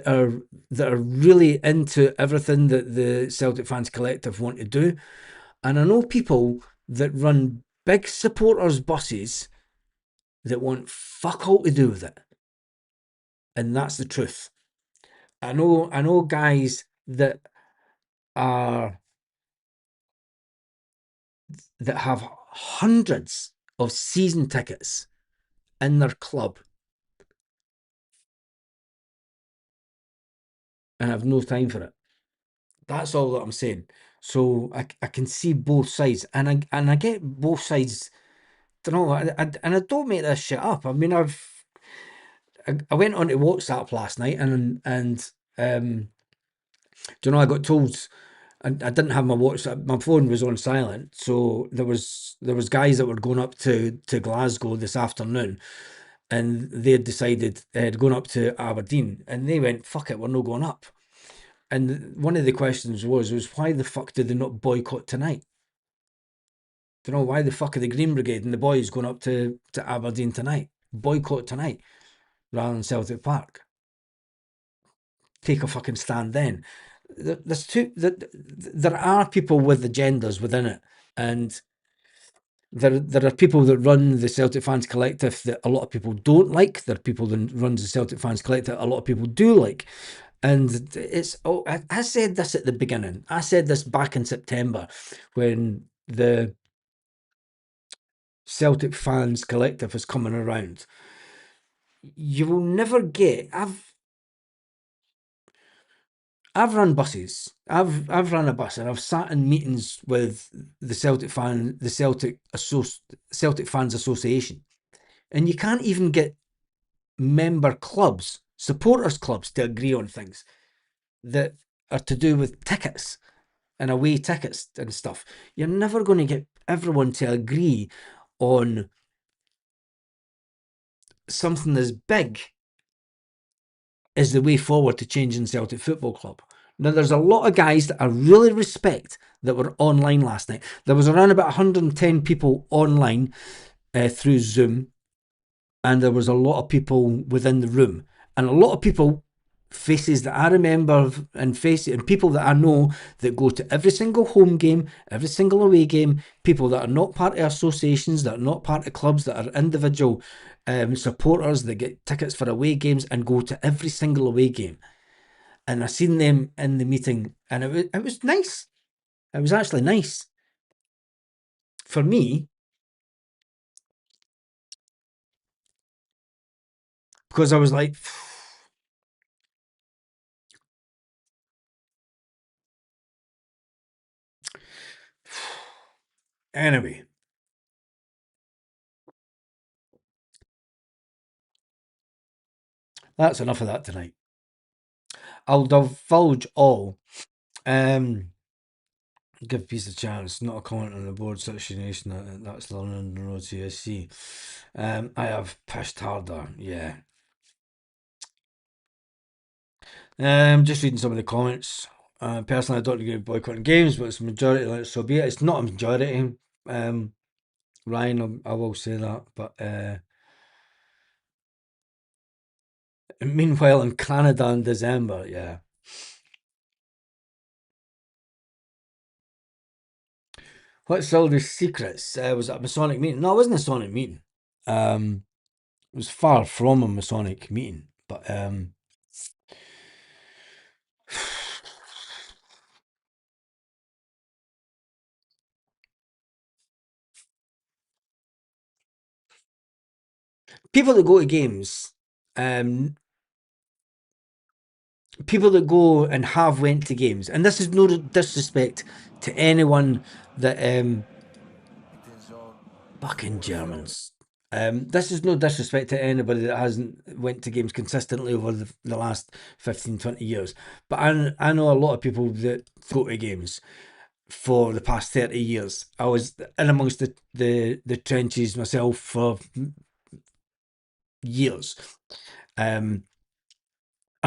are really into everything that the Celtic Fans Collective want to do, and I know people that run big supporters buses that want fuck all to do with it, and that's the truth. I know guys that have hundreds of season tickets in their club and have no time for it. That's all that I'm saying. So I can see both sides, and I get both sides. Don't know, and I don't make this shit up. I mean, I went onto WhatsApp last night, and do you know, I got told I didn't have my WhatsApp. My phone was on silent, so there was guys that were going up to Glasgow this afternoon, and they had decided going up to Aberdeen, and they went, "Fuck it, we're not going up." And one of the questions was why the fuck did they not boycott tonight? Do you know, why the fuck are the Green Brigade and the boys going up to Aberdeen tonight? Boycott tonight rather than Celtic Park. Take a fucking stand then. There are people with agendas within it, and there are people that run the Celtic Fans Collective that a lot of people don't like. There are people that runs the Celtic Fans Collective a lot of people do like. And I said this at the beginning. I said this back in September when the Celtic Fans Collective was coming around. You will never get. I've run buses. I've run a bus, and I've sat in meetings with the Celtic Fans Association, and you can't even get member clubs, supporters clubs, to agree on things that are to do with tickets and away tickets and stuff. You're never going to get everyone to agree on something as big as the way forward to changing Celtic Football Club. Now, there's a lot of guys that I really respect that were online last night. There was around about 110 people online through Zoom, and there was a lot of people within the room, and a lot of people, faces that I remember, and people that I know that go to every single home game, every single away game, people that are not part of associations, that are not part of clubs, that are individual supporters that get tickets for away games and go to every single away game. And I seen them in the meeting, and it was nice. It was actually nice. For me, because I was like, anyway, that's enough of that tonight. I'll divulge all. Give peace a chance, not a comment on the board situation. That's London Road CSC. I have pushed harder, yeah. Just reading some of the comments. Personally, I don't agree with boycotting games, but it's a majority, so be it. It's not a majority. Ryan, I will say that. But meanwhile, in Canada in December, yeah. What's all the secrets? Was it a Masonic meeting? No, it wasn't a Masonic meeting. It was far from a Masonic meeting, but people that go to games, people that go and have went to games, and this is no disrespect to anyone that fucking Germans. This is no disrespect to anybody that hasn't went to games consistently over the last 15, 20 years. But I know a lot of people that go to games for the past 30 years. I was in amongst the trenches myself for years. I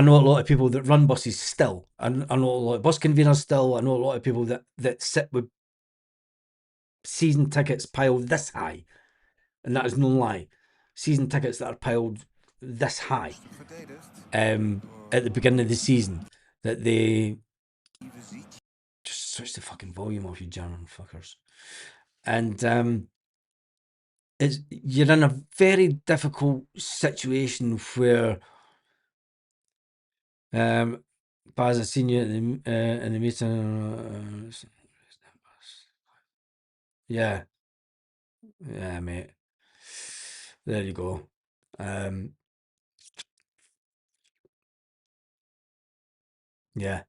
know a lot of people that run buses still. I know a lot of bus conveners still. I know a lot of people that sit with season tickets piled this high. And that is no lie. Season tickets that are piled this high at the beginning of the season, that they just switch the fucking volume off, you German fuckers. And you're in a very difficult situation where Baz, I seen you in the meeting. Yeah, mate. There you go. Yeah.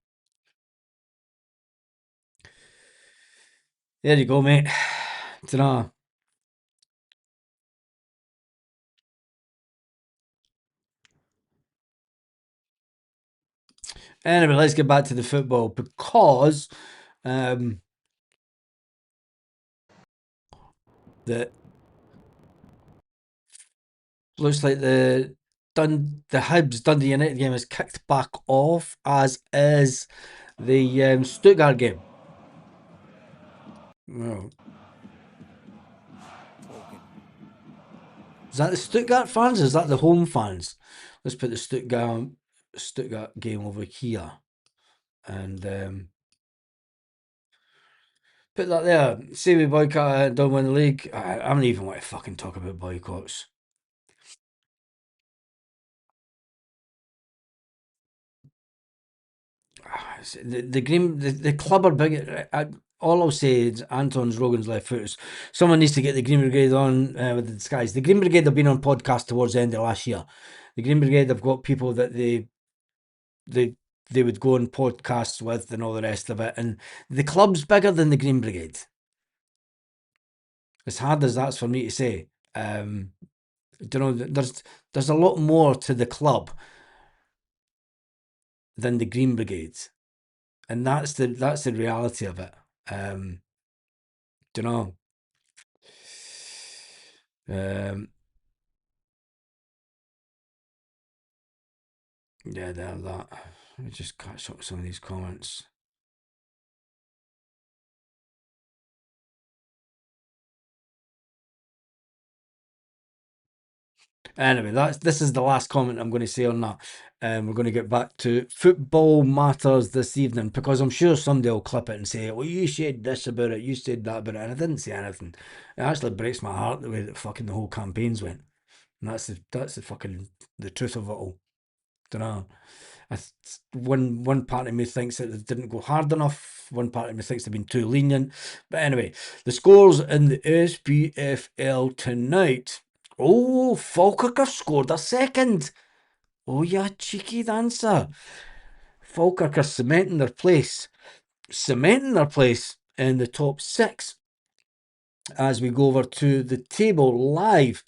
There you go, mate. Dunno. Anyway, let's get back to the football because that looks like the Hibs Dundee United game is kicked back off, as is the Stuttgart game. Oh. Is that the Stuttgart fans? Or is that the home fans? Let's put the Stuttgart game over here, and put that there. Say we boycott, don't win the league. I don't even want to fucking talk about boycotts. The club are big. All I'll say is Anton's Rogan's left foot. Someone needs to get the Green Brigade on with the disguise. The Green Brigade have been on podcast towards the end of last year. The Green Brigade have got people that they would go on podcasts with and all the rest of it. And the club's bigger than the Green Brigade. As hard as that's for me to say. There's a lot more to the club than the Green Brigade. And that's the reality of it. Yeah, they're that. Let me just catch up some of these comments. Anyway, this is the last comment I'm going to say on that. We're going to get back to football matters this evening, because I'm sure somebody will clip it and say, well, you said this about it, you said that about it, and I didn't say anything. It actually breaks my heart the way that fucking the whole campaigns went. And that's the fucking the truth of it all. Dunno. One part of me thinks that it didn't go hard enough. One part of me thinks they've been too lenient. But anyway, the scores in the Spfl tonight. Oh, Falkirk have scored a second. Oh, yeah, cheeky dancer. Falkirk are cementing their place in the top 6. As we go over to the table live,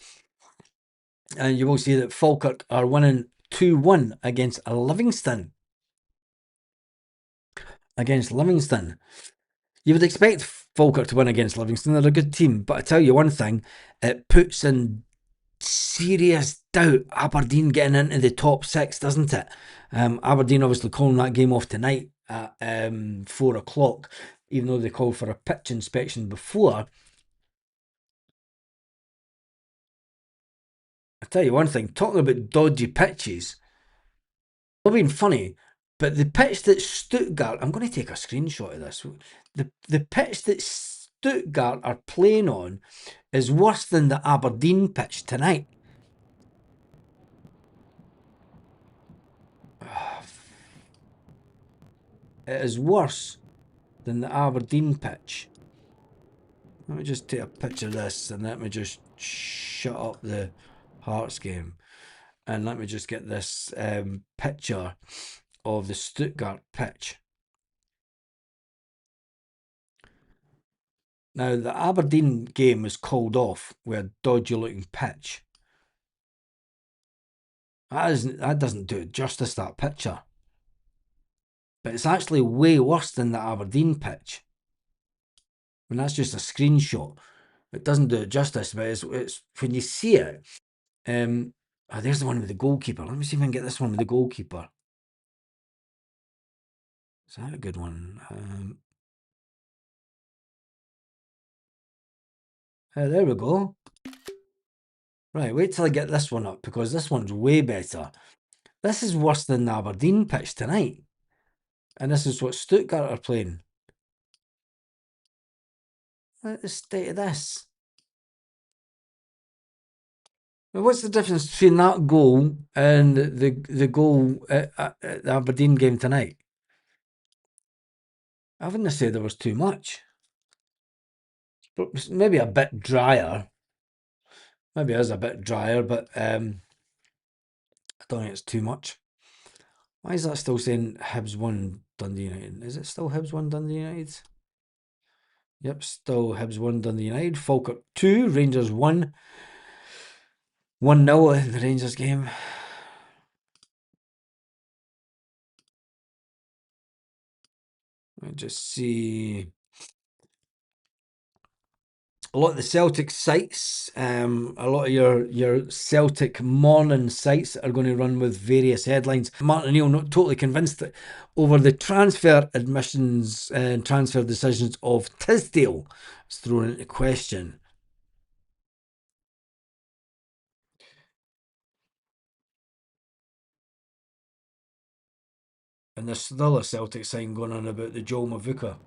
and you will see that Falkirk are winning 2-1 against Livingston. You would expect Falkirk to win against Livingston. They're a good team. But I tell you one thing, it puts in serious doubt Aberdeen getting into the top 6, doesn't it? Aberdeen obviously calling that game off tonight at 4 o'clock, even though they called for a pitch inspection before. tell you one thing, talking about dodgy pitches, not being funny, but the pitch that Stuttgart, I'm going to take a screenshot of this. The pitch that Stuttgart are playing on is worse than the Aberdeen pitch tonight. It is worse than the Aberdeen pitch. Let me just take a picture of this and let me just shut up the Hearts game. And let me just get this picture of the Stuttgart pitch. Now, the Aberdeen game was called off with a dodgy looking pitch. That doesn't do it justice, that picture. But it's actually way worse than the Aberdeen pitch. And that's just a screenshot. It doesn't do it justice, but it's when you see it. There's the one with the goalkeeper. Let me see if I can get this one with the goalkeeper. Is that a good one? There we go. Right, wait till I get this one up, because this one's way better. This is worse than the Aberdeen pitch tonight. And this is what Stuttgart are playing. Look at the state of this. Now, what's the difference between that goal and the goal at the Aberdeen game tonight? I wouldn't say there was too much. Maybe a bit drier. Maybe it is a bit drier, but I don't think it's too much. Why is that still saying Hibs 1, Dundee United? Is it still Hibs 1, Dundee United? Yep, still Hibs 1, Dundee United. Falkirk 2, Rangers 1. 1-0 in the Rangers game. Let me just see. A lot of the Celtic sites, a lot of your Celtic morning sites are going to run with various headlines. Martin O'Neill not totally convinced over the transfer admissions and transfer decisions of Tisdale. It's thrown into question. And there's still a Celtic sign going on about the Joel Mavuka.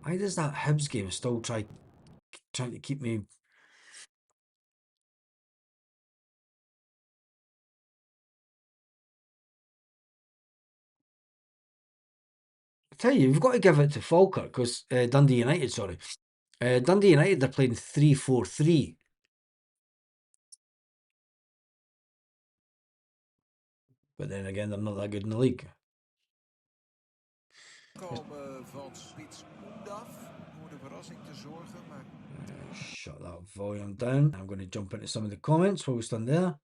Why does that Hibs game still trying to keep me? I tell you, you've got to give it to Falkirk, because Dundee United, sorry. Dundee United, they're playing 3-4-3. But then again, they're not that good in the league. Shut that volume down. I'm going to jump into some of the comments while we're still there.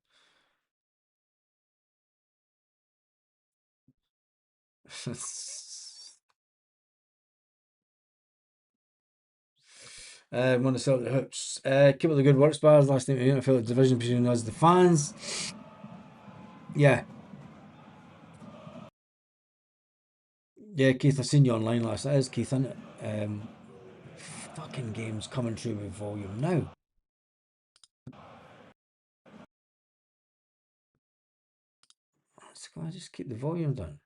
One of Celtic hoops. Keep up the good work, Spars. Last night, I felt the division between us, the fans. Yeah. Yeah, Keith, I seen you online last night. It is Keith, isn't it? Fucking games coming through with volume now. I just keep the volume down.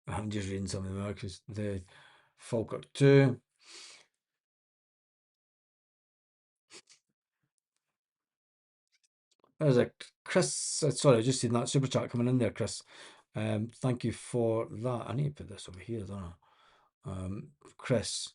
I'm just reading some of the markers. The Falkirk 2. There's a Chris. Sorry, I just seen that super chat coming in there, Chris. Thank you for that. I need to put this over here, don't I? Chris.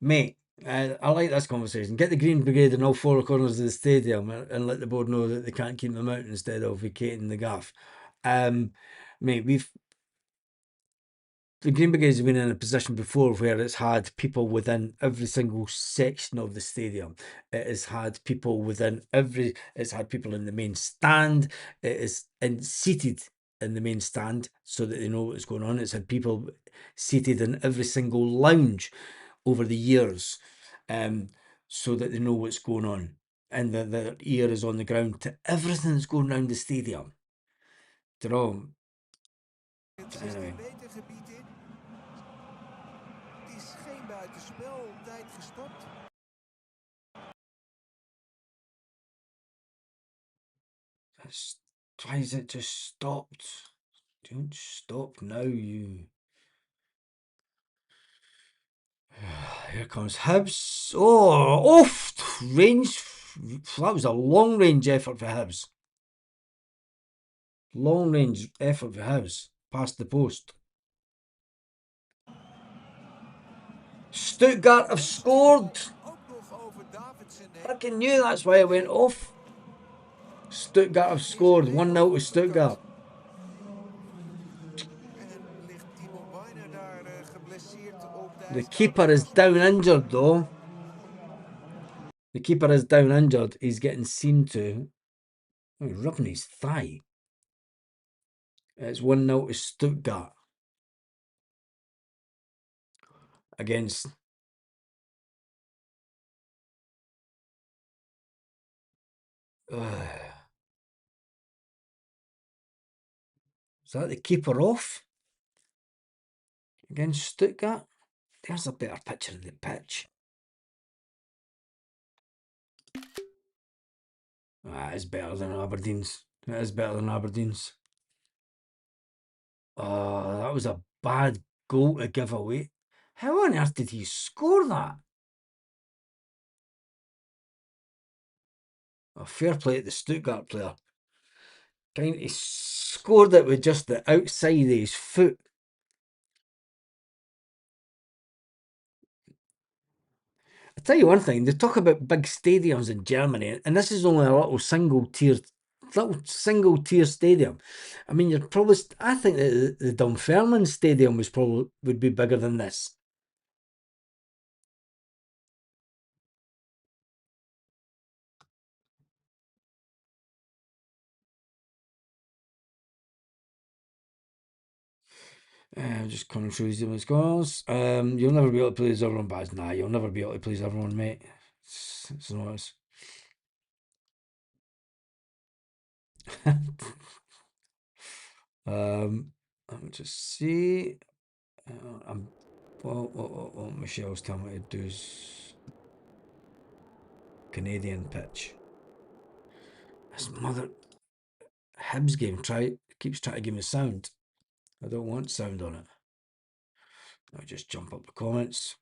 Mate, I like this conversation. Get the Green Brigade in all four corners of the stadium and let the board know that they can't keep them out instead of vacating the gaff. Mate, the Green Brigade has been in a position before where it's had people within every single section of the stadium. It has had people within it's had people in the main stand. It is seated in the main stand so that they know what's going on. It's had people seated in every single lounge over the years, so that they know what's going on. And their ear is on the ground to everything that's going around the stadium. You know? Anyway. Why is it just stopped? Don't stop now, you. Here comes Hibs. Oh, off range. That was a long range effort for Hibs. Long range effort for Hibs. Past the post. Stuttgart have scored. Fucking knew that's why it went off. Stuttgart have scored. 1-0 to Stuttgart. The keeper is down injured though. The keeper is down injured. He's getting seen to. Oh, he's rubbing his thigh. It's 1-0 to Stuttgart. Against. Is that the keeper off? Against Stuttgart? There's a better picture of the pitch. It's better than Aberdeen's. It is better than Aberdeen's. Oh, that was a bad goal to give away. How on earth did he score that? Oh, fair play to the Stuttgart player. He scored it with just the outside of his foot. I'll tell you one thing, they talk about big stadiums in Germany, and this is only a little single tier stadium. I mean, I think that the Dunfermline stadium would be bigger than this. Just coming through these scores. You'll never be able to please everyone, but nah, you'll never be able to please everyone, mate. It's not. Let me just see. What Michelle's telling me to do is Canadian pitch. This mother Hibs game keeps trying to give me sound. I don't want sound on it. I'll just jump up the comments.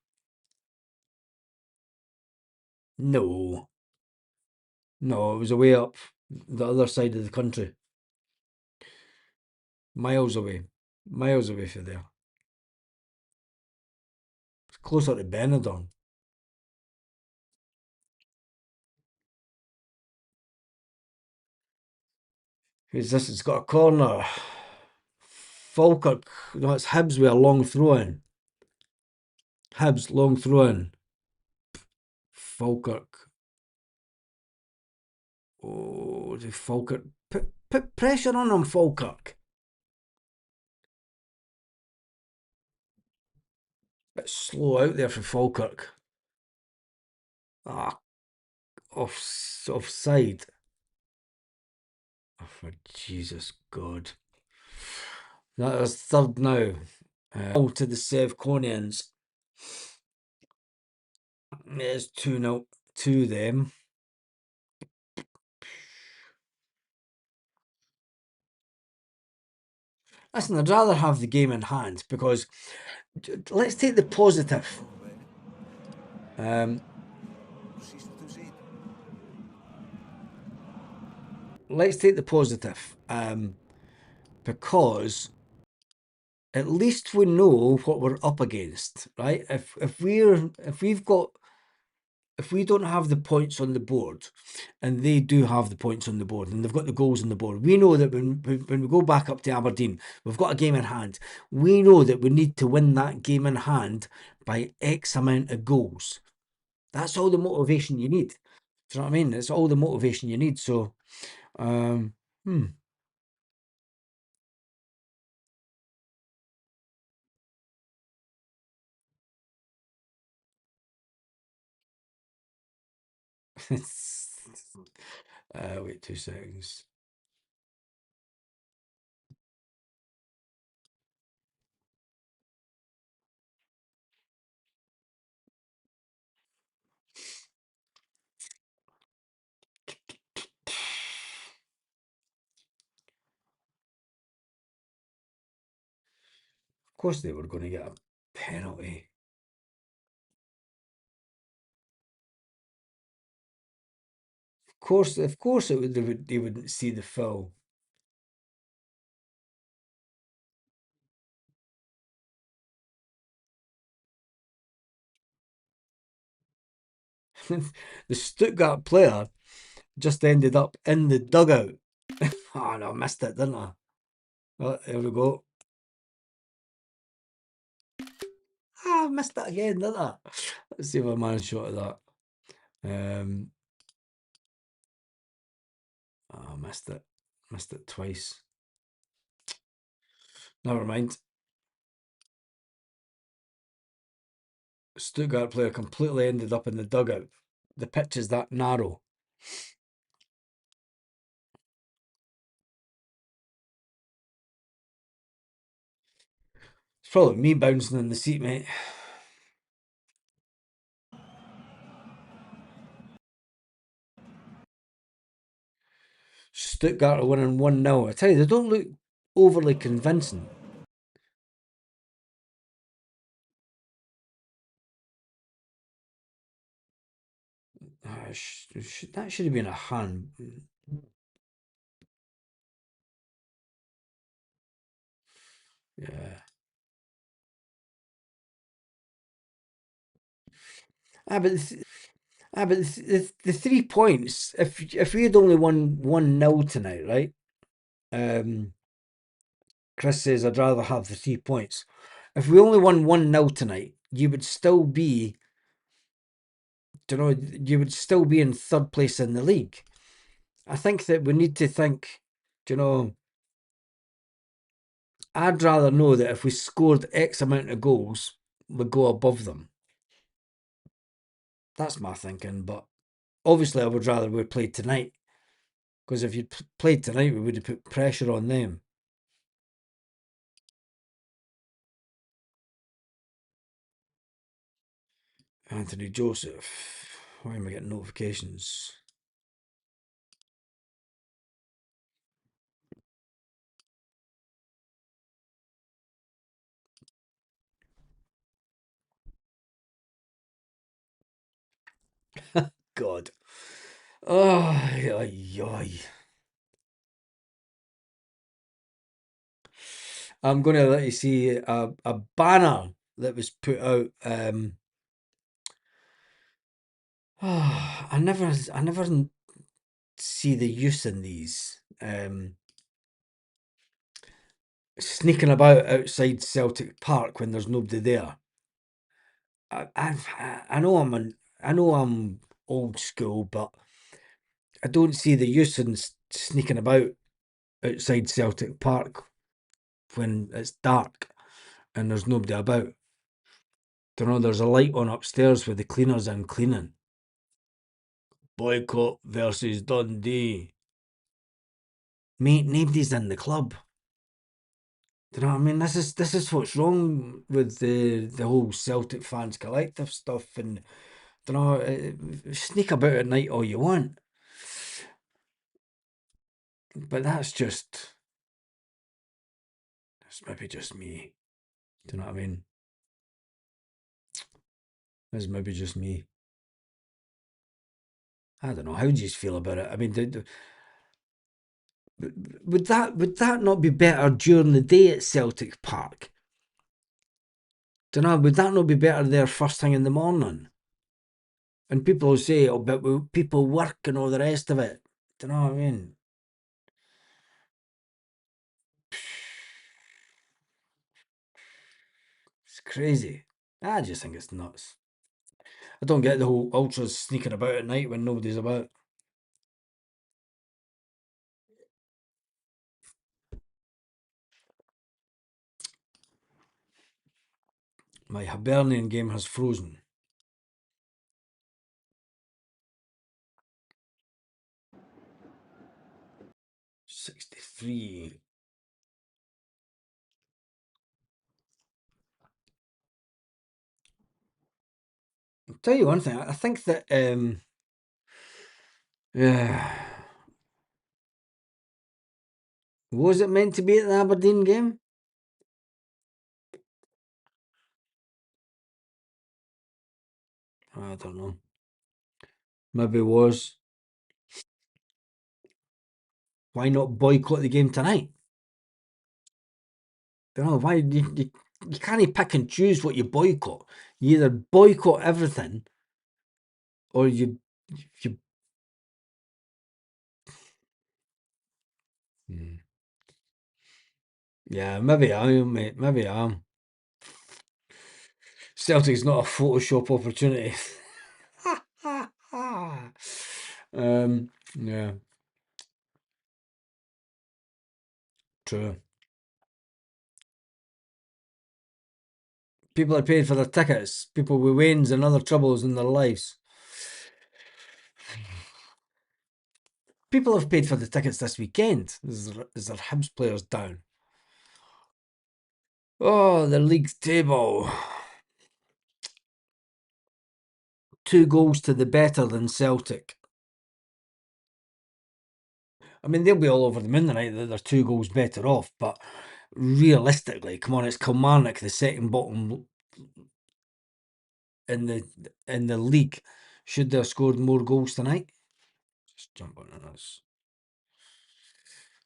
No, it was away up the other side of the country. Miles away from there. It's closer to Benidorm. Who's this? It's got a corner. Falkirk. No, it's Hibs with a long throw in. Hibs, long throw in. Falkirk. Oh, the Falkirk. Put pressure on him, Falkirk. Bit slow out there for Falkirk. Offside. Oh, for Jesus God. That is third now. To the Sevconians. There's 2-0 to them. Listen, I'd rather have the game in hand because let's take the positive. Let's take the positive because at least we know what we're up against, right? If we've got if we don't have the points on the board, and they do have the points on the board, and they've got the goals on the board, we know that when we go back up to Aberdeen, we've got a game in hand. We know that we need to win that game in hand by X amount of goals. That's all the motivation you need. Do you know what I mean? It's all the motivation you need. So, wait 2 seconds. Of course they were going to get a penalty. Of course they wouldn't see the foul. The Stuttgart player just ended up in the dugout. Oh no, I missed it, didn't I? Oh, there we go. I missed it again, didn't I? Let's see if I managed shot of that. I missed it. Missed it twice. Never mind. Stuttgart player completely ended up in the dugout. The pitch is that narrow. It's probably me bouncing in the seat, mate. Stuttgart are winning 1-0. I tell you, they don't look overly convincing. That should have been a hand. Yeah. But the 3 points, if we had only won 1-0 tonight, right? Chris says I'd rather have the 3 points. If we only won 1-0 tonight, you would still be, you would still be in third place in the league. I think that we need to think, I'd rather know that if we scored X amount of goals, we'd go above them. That's my thinking, but obviously I would rather we played tonight, because if you'd played tonight, we would have put pressure on them. Anthony Joseph. Why am I getting notifications? God. Oh, I'm going to let you see a banner that was put out. I never see the use in these. Sneaking about outside Celtic Park when there's nobody there. I know I'm old school, but I don't see the use in sneaking about outside Celtic Park when it's dark and there's nobody about. There's a light on upstairs with the cleaners in cleaning. Boycott versus Dundee. Mate, nobody's in the club. Do you know what I mean? This is what's wrong with the whole Celtic fans collective stuff, and sneak about at night all you want, but that's maybe just me. Do you know what I mean? That's maybe just me. I don't know. How do you feel about it? I mean, would that not be better during the day at Celtic Park? Don't know. Would that not be better there first thing in the morning? And people will say, oh, but people work and all the rest of it. Do you know what I mean? It's crazy. I just think it's nuts. I don't get the whole ultras sneaking about at night when nobody's about. My Hibernian game has frozen. $63. I'll tell you one thing. I think that was it meant to be at the Aberdeen game? I don't know. Maybe it was. Why not boycott the game tonight? I don't know why you can't pick and choose what you boycott. You either boycott everything, or you. Yeah, maybe I am, mate. Maybe I am. Celtic's not a Photoshop opportunity. Yeah. True. People are paid for their tickets. People with wains and other troubles in their lives. People have paid for the tickets this weekend. Is there Hibs players down? Oh, the league table. 2 goals to the better than Celtic. I mean, they'll be all over the moon tonight that they're 2 goals better off, but realistically, come on, it's Kilmarnock, the second bottom in the league. Should they have scored more goals tonight? Just jump onto this.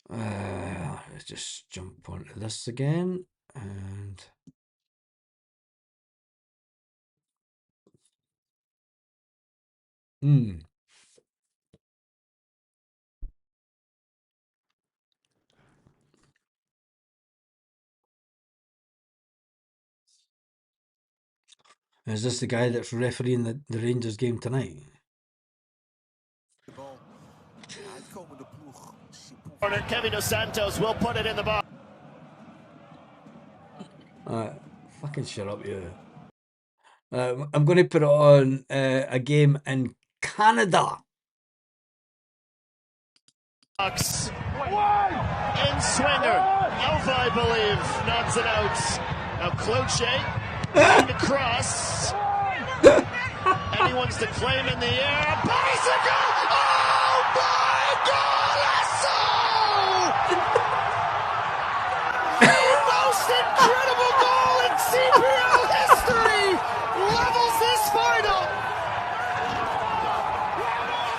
Let's just jump onto this again, and is this the guy that's refereeing the Rangers game tonight? Kevin Dos Santos will put it in the box. Fucking shut up, you. I'm going to put it on a game in Canada. In swinger, Alpha, I believe, nods it out. Now Cloche, trying to cross. Anyone's to claim in the air. Bicycle! Oh my golazo! The most incredible goal in CPL history levels this final.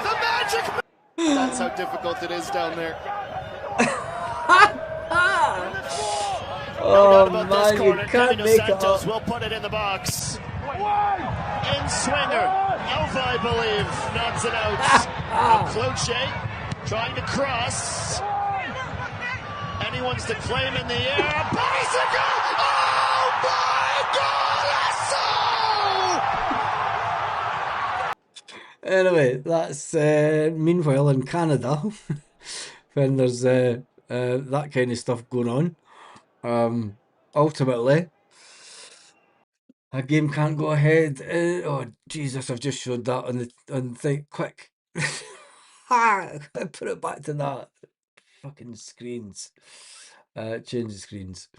The magic. That's how difficult it is down there. Oh man, you can't make it up. Will put it in the box. In swinger, Alpha, I believe, nods it out. Now Cloche trying to cross. Anyone's to claim in the air. Bicycle! Oh my golazo! Anyway, that's meanwhile in Canada, when there's that kind of stuff going on. Ultimately, a game can't go ahead. Oh Jesus! I've just showed that on the thing. Quick, put it back to that. Fucking screens. Change the screens.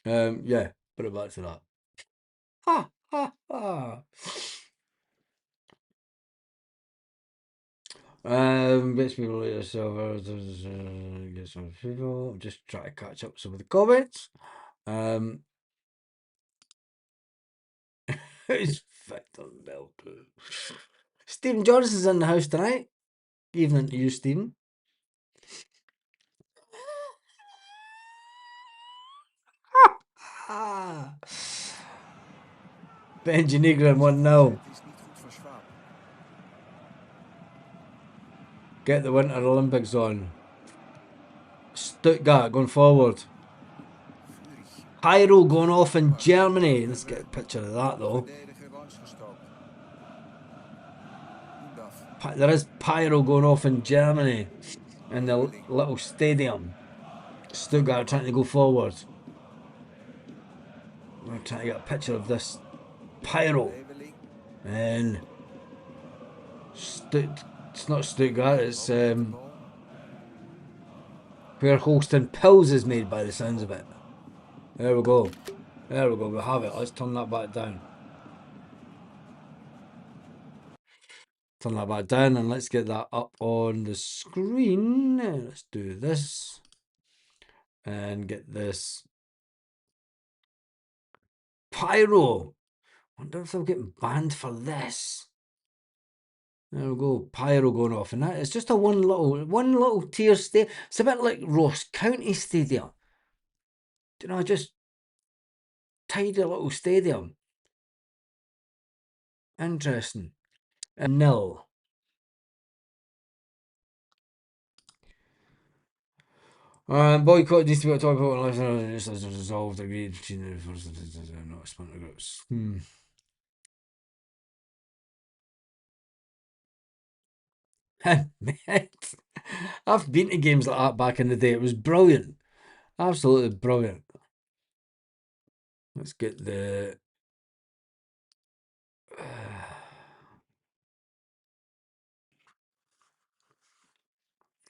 Yeah, put it back to that. Ha ha ha. Bits people later server. Get some people. Just try to catch up some of the comments. It's Victor Melton. Stephen Johnson's in the house tonight. Evening to you, Stephen. Benji Negro 1-0. Get the Winter Olympics on. Stuttgart going forward. Pyro going off in Germany. Let's get a picture of that though. There is pyro going off in Germany in the little stadium. Stuttgart trying to go forward. I'm trying to get a picture of this pyro. And it's not Stuttgart, it's where Holston Pills is made by the sounds of it. There we go. There we go, we have it. Let's turn that back down. Turn that back down and let's get that up on the screen. Let's do this. And get this. Pyro. Wonder if they'll get banned for this. There we go, pyro going off, and that it's just a one little tier stadium. It's a bit like Ross County Stadium. You know, just tidy little stadium. Interesting. And nil. Boycott needs to be talked about unless it's resolved. Agreed between the first not splinter groups. Mate, I've been to games like that back in the day. It was brilliant. Absolutely brilliant. Let's get the...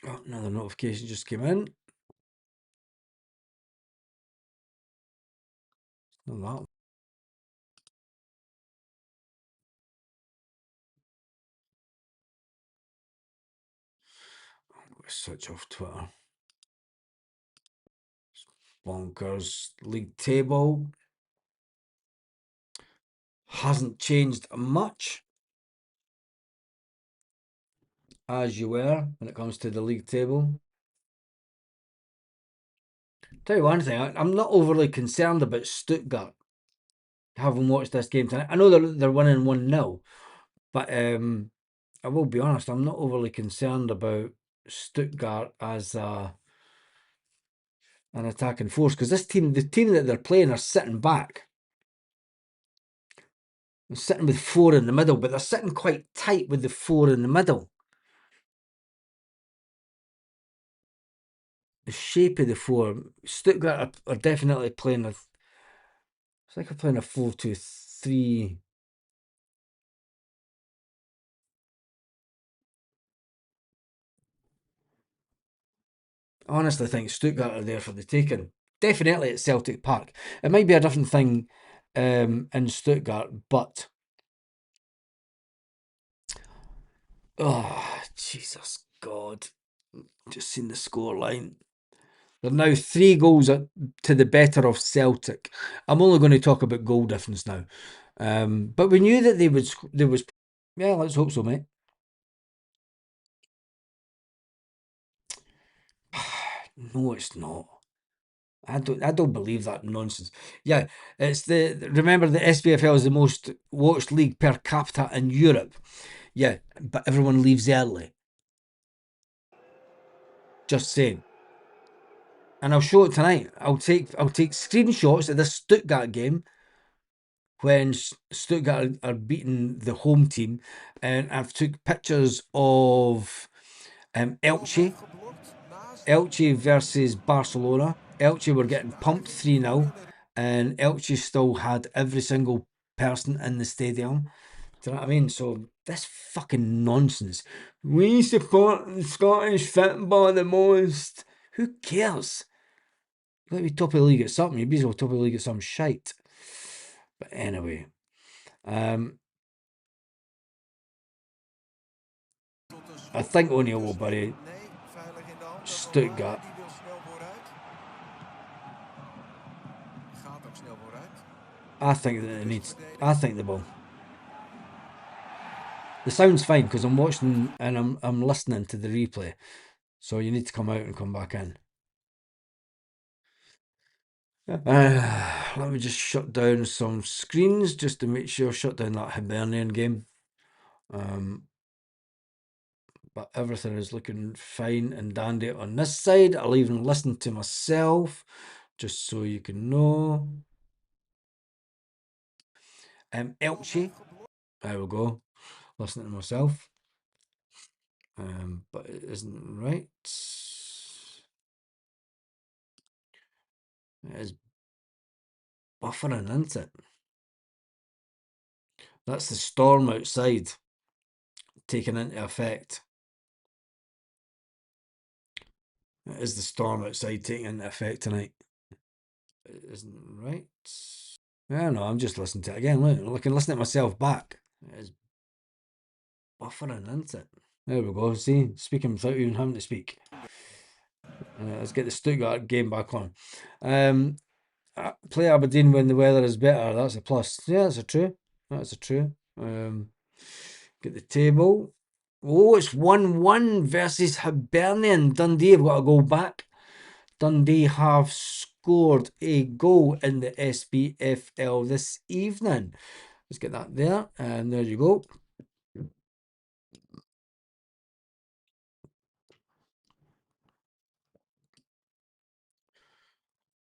Oh, another notification just came in. Not that. Switch off Twitter. Bonkers. League table hasn't changed much as you were when it comes to the league table. Tell you one thing, I'm not overly concerned about Stuttgart. Having watched this game tonight, I know they're winning 1-0, but I will be honest, I'm not overly concerned about Stuttgart as an attacking force, because this team, the team that they're playing, are sitting back. They're sitting with 4 in the middle, but they're sitting quite tight with the 4 in the middle. The shape of the 4, Stuttgart are definitely playing it's like they're playing a 4-2-3. I honestly think Stuttgart are there for the taking. Definitely at Celtic Park. It might be a different thing in Stuttgart, but oh, Jesus God. Just seen the scoreline. They're now 3 goals to the better of Celtic. I'm only going to talk about goal difference now. But we knew that there was... Yeah, let's hope so, mate. No, it's not. I don't believe that nonsense. Yeah, it's remember the SPFL is the most watched league per capita in Europe. Yeah, but everyone leaves early. Just saying. And I'll show it tonight. I'll take screenshots of this Stuttgart game when Stuttgart are beating the home team, and I've took pictures of Elche versus Barcelona. Elche were getting pumped 3-0, and Elche still had every single person in the stadium. Do you know what I mean? So this fucking nonsense. We support the Scottish football the most. Who cares? Let me top of the league at something. You'd be top of the league at some shite. But anyway, I think O'Neill will bury Stuttgart. I think that it needs. I think they will. The sound's fine because I'm watching and I'm listening to the replay. So you need to come out and come back in. Let me just shut down some screens just to make sure. Shut down that Hibernian game. but everything is looking fine and dandy on this side. I'll even listen to myself, just so you can know. Elche, there we go. Listening to myself. But it isn't right. It is buffering, isn't it? That's the storm outside taking into effect. It is the storm outside taking into effect tonight. It isn't right. Yeah, no, I'm just listening to it again. Look, I can listen to myself back. It is buffering, isn't it? There we go. See, speaking without even having to speak. Let's get the Stuttgart game back on. Play Aberdeen when the weather is better. That's a plus. Yeah, that's a true. That's a true. Get the table. Oh, it's 1-1 versus Hibernian. Dundee have got to go back. Dundee have scored a goal in the SPFL this evening. Let's get that there. And there you go.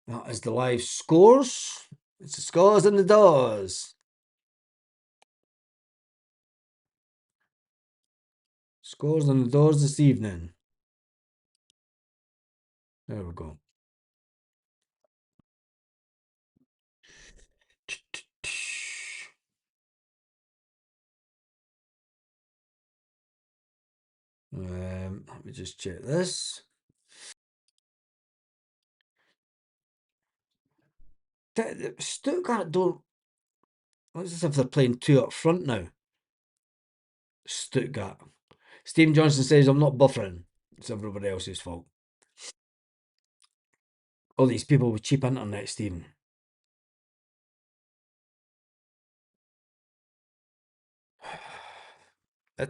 That is the live scores. It's the scores and the doors. Scores on the doors this evening. There we go. Let me just check this. Stuttgart don't. Looks as if they're playing two up front now. Stuttgart. Stephen Johnson says, I'm not buffering. It's everybody else's fault. All these people with cheap internet, Stephen. I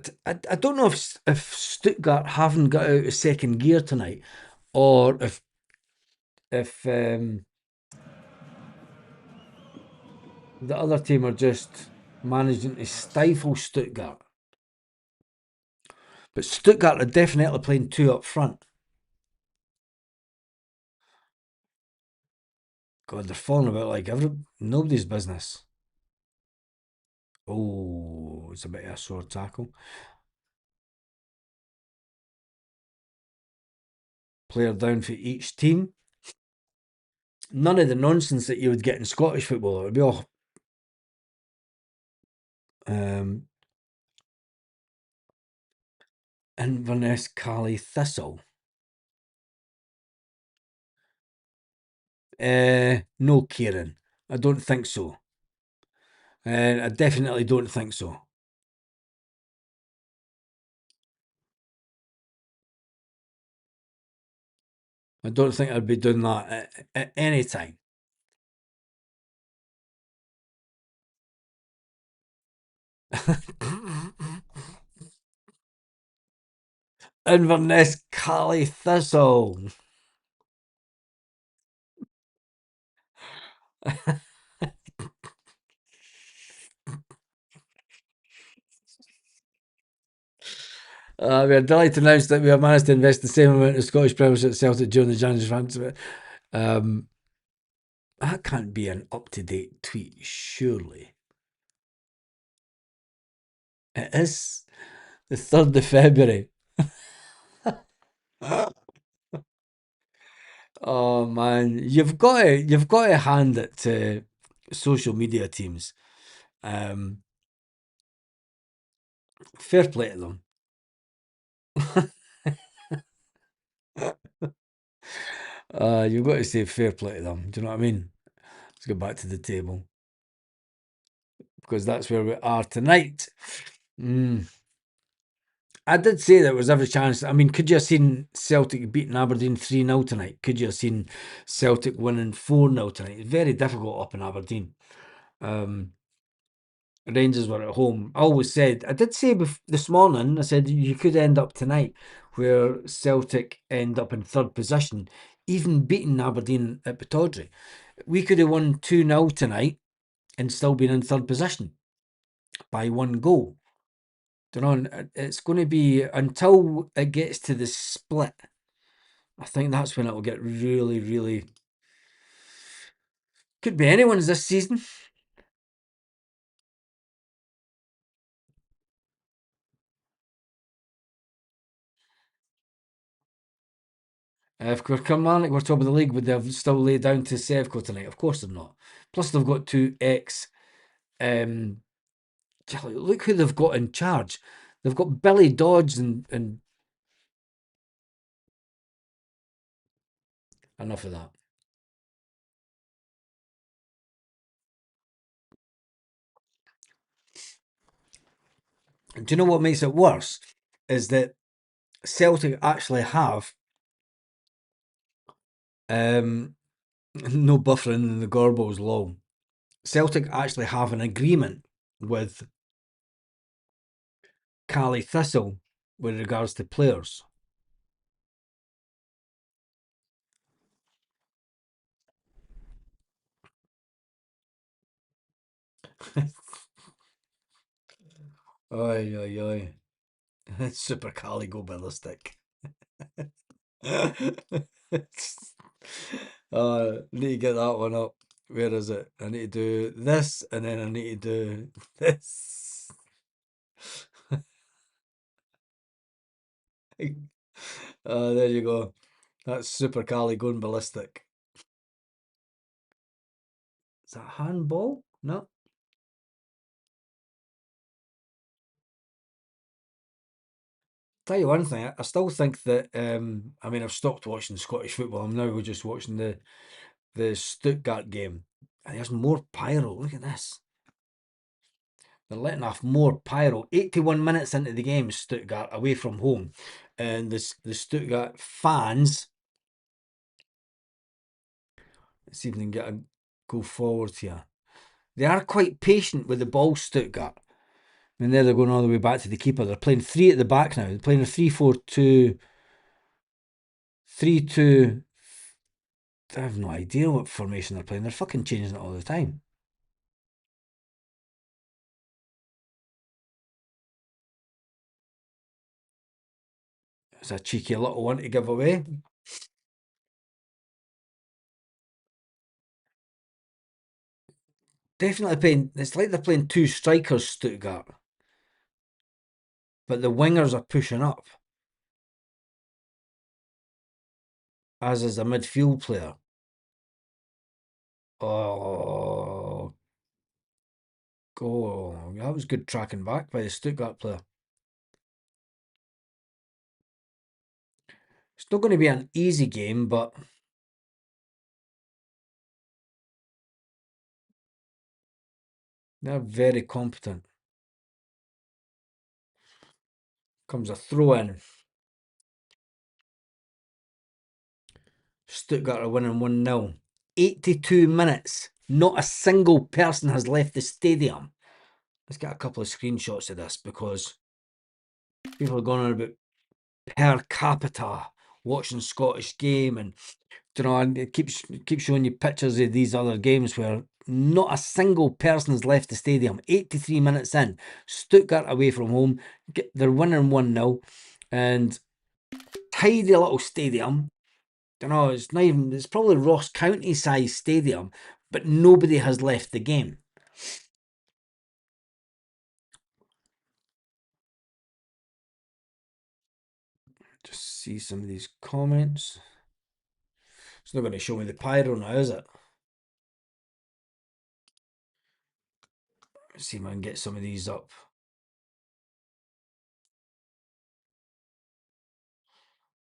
don't know if Stuttgart haven't got out of second gear tonight, or if the other team are just managing to stifle Stuttgart. But Stuttgart are definitely playing two up front. God, they're falling about like nobody's business. Oh, it's a bit of a sore tackle. Player down for each team. None of the nonsense that you would get in Scottish football. It would be all Inverness Cali Thistle. No, Kieran. I don't think so. I definitely don't think so. I don't think I'd be doing that at any time. Inverness Cali Thistle. We are delighted to announce that we have managed to invest the same amount of Scottish Premiership at Celtic during the January transfer. That can't be an up-to-date tweet, surely. It is the 3rd of February. Oh man, you've got to hand it to social media teams. Fair play to them. You've got to say fair play to them. Do you know what I mean? Let's go back to the table, because that's where we are tonight. I did say there was every chance. I mean, could you have seen Celtic beating Aberdeen 3-0 tonight? Could you have seen Celtic winning 4-0 tonight? It's very difficult up in Aberdeen. Rangers were at home. I always said, I did say this morning, I said you could end up tonight where Celtic end up in 3rd position, even beating Aberdeen at Pittodrie. We could have won 2-0 tonight and still been in 3rd position by 1 goal. Don't know. It's going to be until it gets to the split. I think that's when it will get really, really. Could be anyone's this season. If Kilmarnock were top of the league, would they have still laid down to Sevco tonight? Of course they're not. Plus they've got two ex. Look who they've got in charge. They've got Billy Dodds and enough of that. Do you know what makes it worse? Is that Celtic actually have no buffering in the Gorbals law. Celtic actually have an agreement with Cali Thistle with regards to players. Oi, oi, oi. Super Cali go ballistic. Need to get that one up. Where is it? I need to do this and then I need to do this. There you go. That's Super Cali going ballistic. Is that handball? No. Tell you one thing, I still think that I mean I've stopped watching Scottish football. I'm now just watching the Stuttgart game. And there's more pyro. Look at this. They're letting off more pyro. 81 minutes into the game, Stuttgart away from home. And the Stuttgart fans. Let's see if we can get a go forward here. They are quite patient with the ball, Stuttgart. And there they're going all the way back to the keeper. They're playing three at the back now. They're playing a 3-4-2. 3-2. I have no idea what formation they're playing. They're fucking changing it all the time. It's a cheeky little one to give away. Definitely playing. It's like they're playing two strikers, Stuttgart. But the wingers are pushing up. As is a midfield player. Oh, that was good tracking back by the Stuttgart player. It's not going to be an easy game, but they're very competent. Comes a throw in. Stuttgart are winning 1-0. 82 minutes. Not a single person has left the stadium. Let's get a couple of screenshots of this because people are going on about per capita watching Scottish game, and you know, and it keeps showing you pictures of these other games where not a single person has left the stadium. 83 minutes in, Stuttgart away from home, they're winning 1-0, and tidy little stadium. You know, it's not even. It's probably Ross County size stadium, but nobody has left the game. Just see some of these comments. It's not going to show me the pyro now, is it? Let's see if I can get some of these up.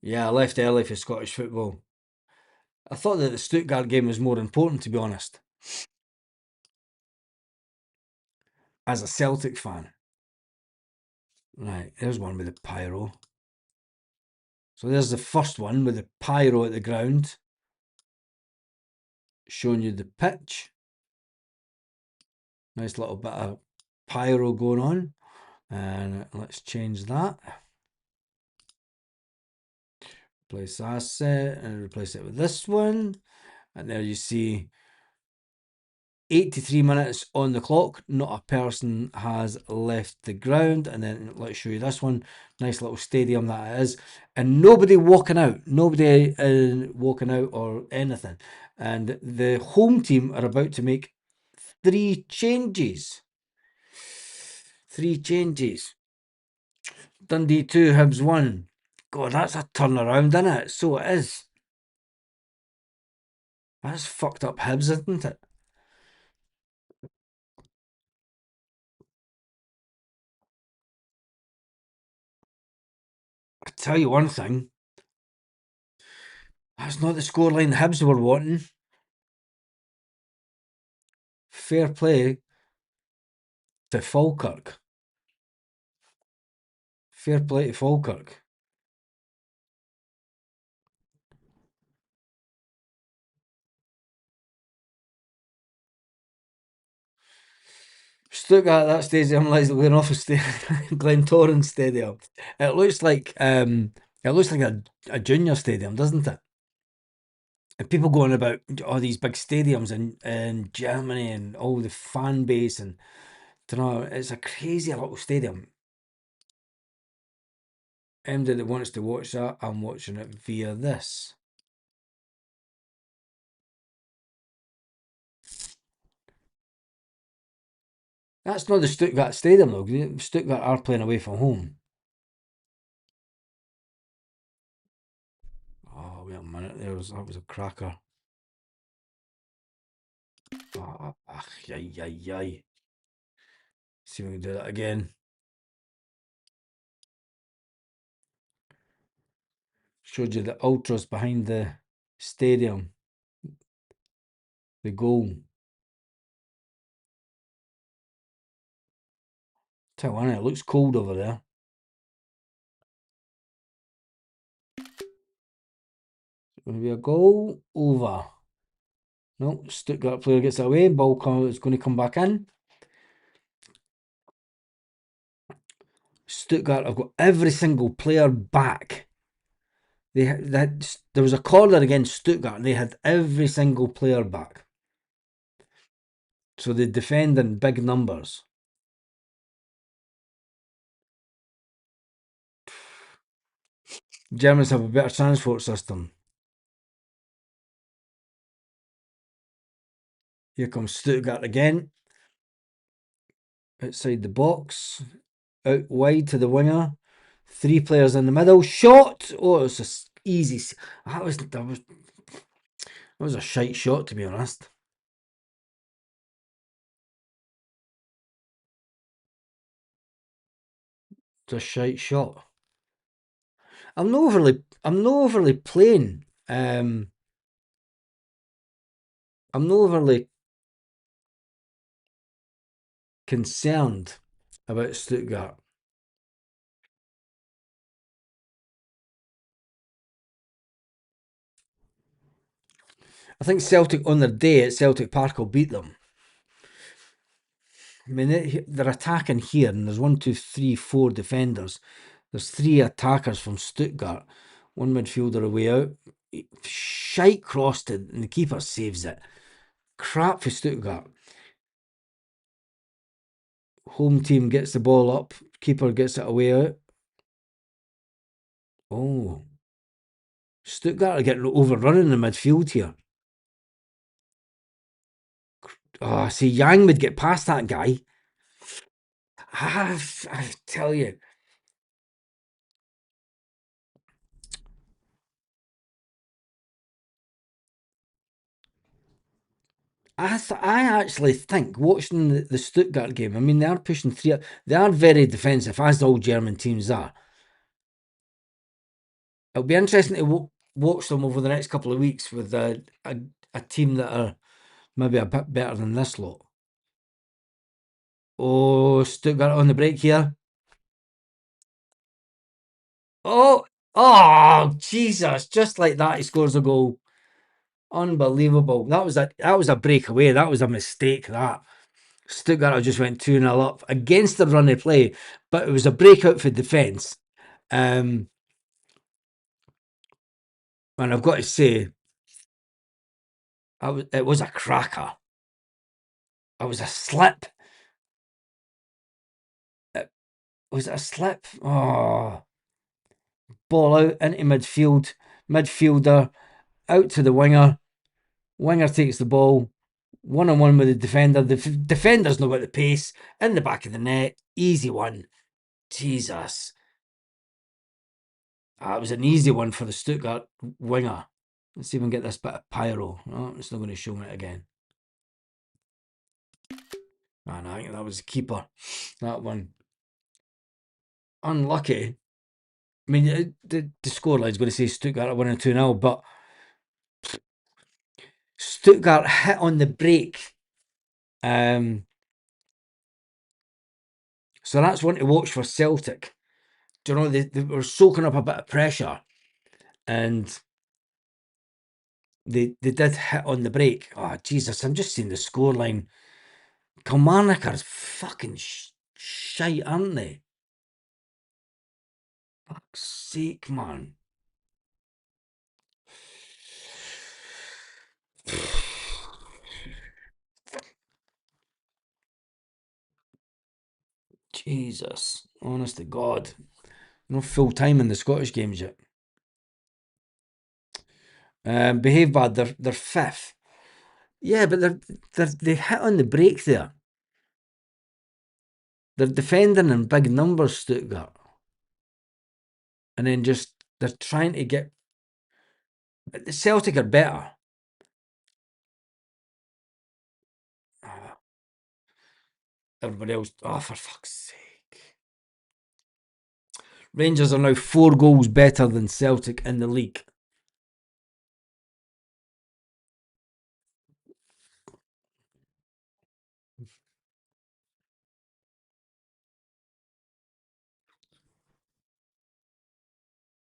Yeah, I left early for Scottish football. I thought that the Stuttgart game was more important, to be honest. As a Celtic fan. Right, there's one with the pyro. So there's the first one with the pyro at the ground. Showing you the pitch. Nice little bit of pyro going on. And let's change that. Replace asset and replace it with this one. And there you see 83 minutes on the clock. Not a person has left the ground. And then let's show you this one. Nice little stadium that it is. And nobody walking out. Nobody walking out or anything. And the home team are about to make 3 changes. 3 changes. Dundee 2, Hibs 1. God, that's a turnaround, isn't it? So it is. That's fucked up Hibs, isn't it? I tell you one thing. That's not the scoreline Hibs were wanting. Fair play to Falkirk. Fair play to Falkirk. Stuttgart, that stadium lies going off of Glentoran Stadium. It looks like a junior stadium, doesn't it? And people going about all these big stadiums in Germany and all the fan base, and you know, it's a crazy little stadium. Anybody that wants to watch that, I'm watching it via this. That's not the Stuttgart Stadium though. Stuttgart are playing away from home. Oh, wait a minute. That was a cracker. Oh, yay. See if we can do that again. Showed you the ultras behind the stadium. The goal. Tell you what, it looks cold over there. It's going to be a goal over. No, Stuttgart player gets it away. Ball is going to come back in. Stuttgart have got every single player back. There was a corner against Stuttgart and they had every single player back. So they defend in big numbers. Germans have a better transport system. Here comes Stuttgart again. Outside the box. Out wide to the winger. 3 players in the middle. Shot! Oh, it was just easy. That was a shite shot, to be honest. It's a shite shot. I'm not overly playing. I'm not overly concerned about Stuttgart. I think Celtic on their day at Celtic Park will beat them. I mean, they're attacking here, and there's 1, 2, 3, 4 defenders. There's 3 attackers from Stuttgart. 1 midfielder away out. Shite crossed it, and the keeper saves it. Crap for Stuttgart. Home team gets the ball up. Keeper gets it away out. Oh. Stuttgart are getting overrun in the midfield here. Oh, see, Yang would get past that guy. I tell you. I actually think watching the Stuttgart game, I mean, they are pushing 3. They are very defensive, as all German teams are. It'll be interesting to watch them over the next couple of weeks with a team that are maybe a bit better than this lot. Oh, Stuttgart on the break here. Oh, Jesus! Just like that, he scores a goal. Unbelievable. That was a breakaway. That was a mistake. That Stuttgart just went 2-0 up against the run of play, but it was a breakout for defence. And I've got to say, it was a cracker. It was a slip. Was it a slip? Oh. Ball out into midfield. Midfielder out to the winger. Winger takes the ball. 1-on-1 with the defender. The defender's not got the pace. In the back of the net. Easy one. Jesus. It was an easy one for the Stuttgart winger. Let's see if we can get this bit of pyro. Oh, it's not going to show me it again. No, I think that was the keeper. That one. Unlucky. I mean, the scoreline's going to say Stuttgart are winning 2-0, but Stuttgart hit on the break. So that's one to watch for Celtic. Do you know, they were soaking up a bit of pressure, and they did hit on the break. Oh, Jesus, I'm just seeing the scoreline. Kilmarnock are fucking shite, aren't they? Fuck's sake, man. Jesus, honest to God. No full time in the Scottish games yet. Behave bad, they're fifth. Yeah, but they hit on the break there. They're defending in big numbers, Stuttgart. And then just, they're trying to get... The Celtic are better. Everybody else, oh, for fuck's sake. Rangers are now 4 goals better than Celtic in the league.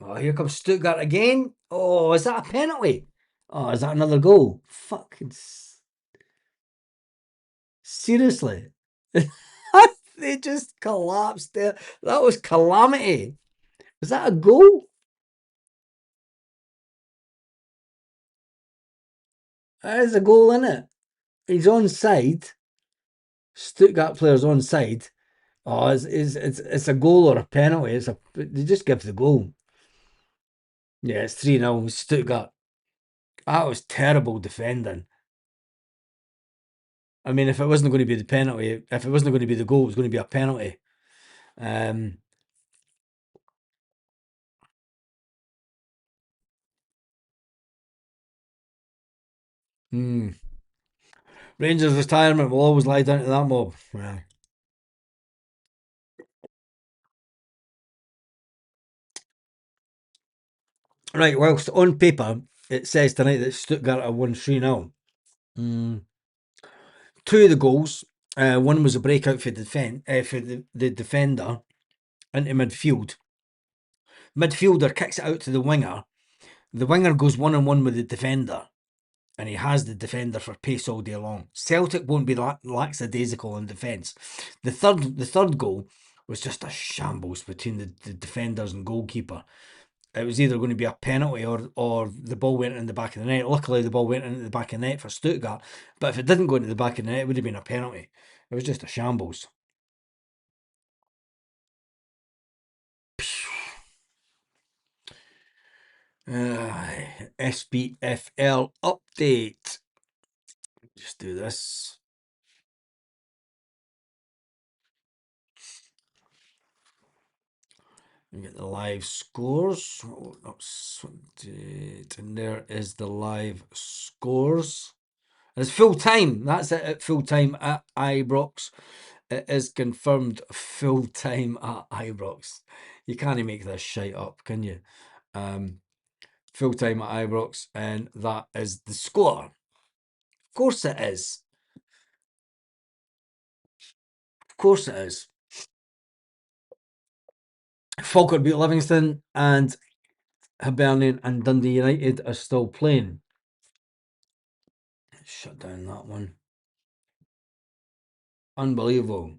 Oh, here comes Stuttgart again. Oh, is that a penalty? Oh, is that another goal? Fucking... Seriously? They just collapsed there. That was calamity. Was that a goal? That is a goal, isn't it? He's onside. Stuttgart player's onside. Oh, it's a goal or a penalty. They just give the goal. Yeah, it's 3-0 Stuttgart. That was terrible defending. I mean, if it wasn't going to be the penalty, if it wasn't going to be the goal, it was going to be a penalty. Rangers retirement will always lie down to that mob. Yeah. Right, whilst on paper, it says tonight that Stuttgart have won 3-0. 2 of the goals, one was a breakout for the defender into midfield. Midfielder kicks it out to the winger. The winger goes 1-on-1 with the defender, and he has the defender for pace all day long. Celtic won't be lackadaisical in defence. The third goal was just a shambles between the defenders and goalkeeper. It was either going to be a penalty or the ball went in the back of the net. Luckily, the ball went into the back of the net for Stuttgart. But if it didn't go into the back of the net, it would have been a penalty. It was just a shambles. SPFL update. Just do this. We get the live scores. And there is the live scores. It's full time. That's it at full time at Ibrox. It is confirmed full time at Ibrox. You can't make this shite up, can you? Full time at Ibrox, and that is the score. Of course it is. Of course it is. Falkirk beat Livingston, and Hibernian and Dundee United are still playing. Shut down that one. Unbelievable.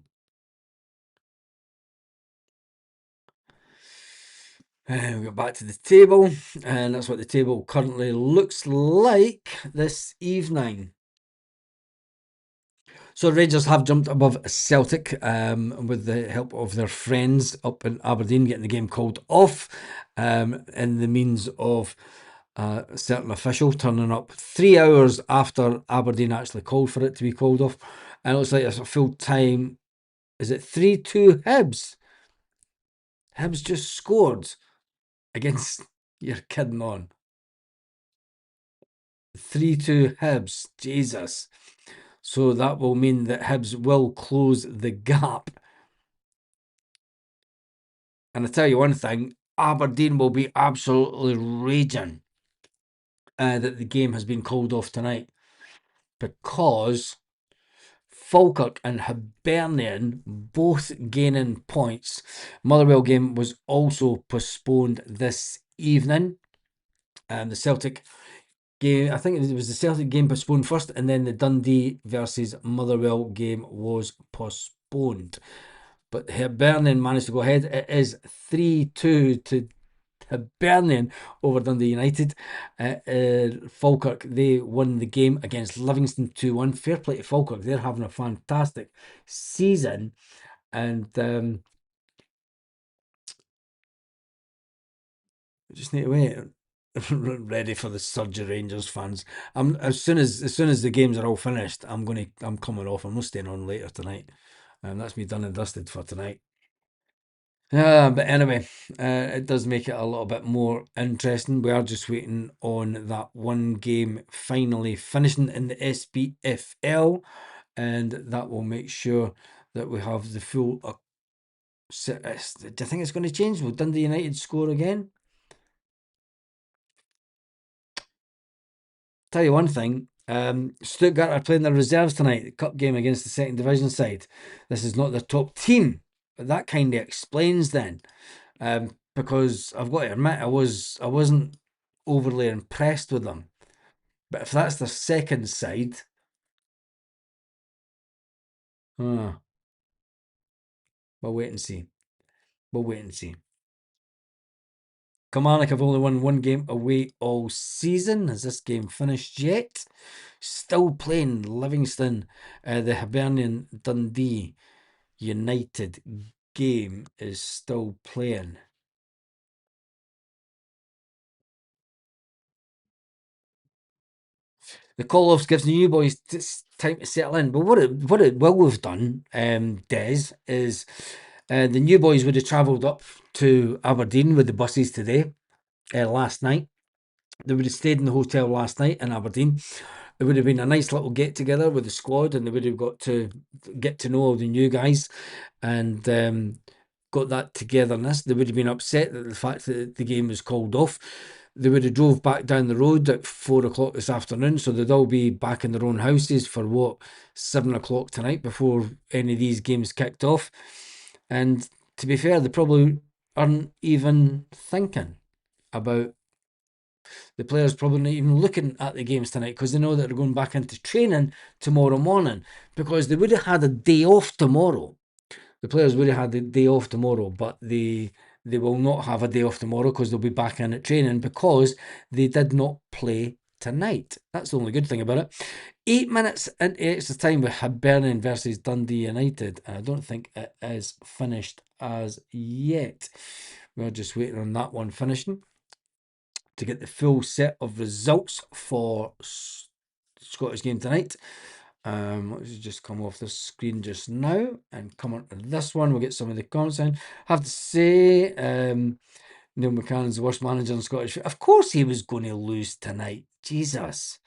We go back to the table, and that's what the table currently looks like this evening. So Rangers have jumped above Celtic with the help of their friends up in Aberdeen, getting the game called off in the means of a certain official turning up 3 hours after Aberdeen actually called for it to be called off. And it looks like it's a full time. Is it 3-2 Hibs? Hibs just scored against. You're kidding on. 3-2 Hibs. Jesus. So that will mean that Hibs will close the gap. And I tell you one thing, Aberdeen will be absolutely raging that the game has been called off tonight, because Falkirk and Hibernian both gaining points. Motherwell game was also postponed this evening. The Celtic game, I think it was the Celtic game postponed first, and then the Dundee versus Motherwell game was postponed. But Hibernian managed to go ahead. It is 3-2 to Hibernian over Dundee United. Falkirk, they won the game against Livingston 2-1. Fair play to Falkirk. They're having a fantastic season. And just need to wait. Ready for the surge of Rangers fans. As soon as the games are all finished, I'm coming off. I'm not staying on later tonight. That's me done and dusted for tonight. But anyway, it does make it a little bit more interesting. We are just waiting on that one game finally finishing in the Spfl, and that will make sure that we have the full. Do you think it's going to change? Will Dundee United score again? Tell you one thing, Stuttgart are playing their reserves tonight, the cup game against the second division side. This is not their top team, but that kind of explains then, because I've got to admit I wasn't overly impressed with them. But if that's their second side, we'll wait and see. Kilmarnock have only won one game away all season. Has this game finished yet? Still playing Livingston. The Hibernian Dundee United game is still playing. The call-offs gives the new boys time to settle in. But what it will have done, Des, is the new boys would have travelled up to Aberdeen with the buses today, last night. They would have stayed in the hotel last night in Aberdeen. It would have been a nice little get together with the squad, and they would have got to get to know all the new guys, and got that togetherness. They would have been upset at the fact that the game was called off. They would have drove back down the road at 4 o'clock this afternoon, so they'd all be back in their own houses for 7 o'clock tonight before any of these games kicked off. And to be fair, they probably aren't even thinking about. The players probably not even looking at the games tonight, because they know that they're going back into training tomorrow morning, because they would have had a day off tomorrow. The players would have had the day off tomorrow, but they will not have a day off tomorrow, because they'll be back in at training, because they did not play tonight. That's the only good thing about it. 8 minutes into extra time with Hibernian versus Dundee United. I don't think it is finished as yet. We're just waiting on that one finishing to get the full set of results for Scottish game tonight. Let's just come off the screen just now and come on to this one. We'll get some of the comments in. I have to say, Neil McCann's the worst manager in Scottish. Of course he was going to lose tonight. Jesus.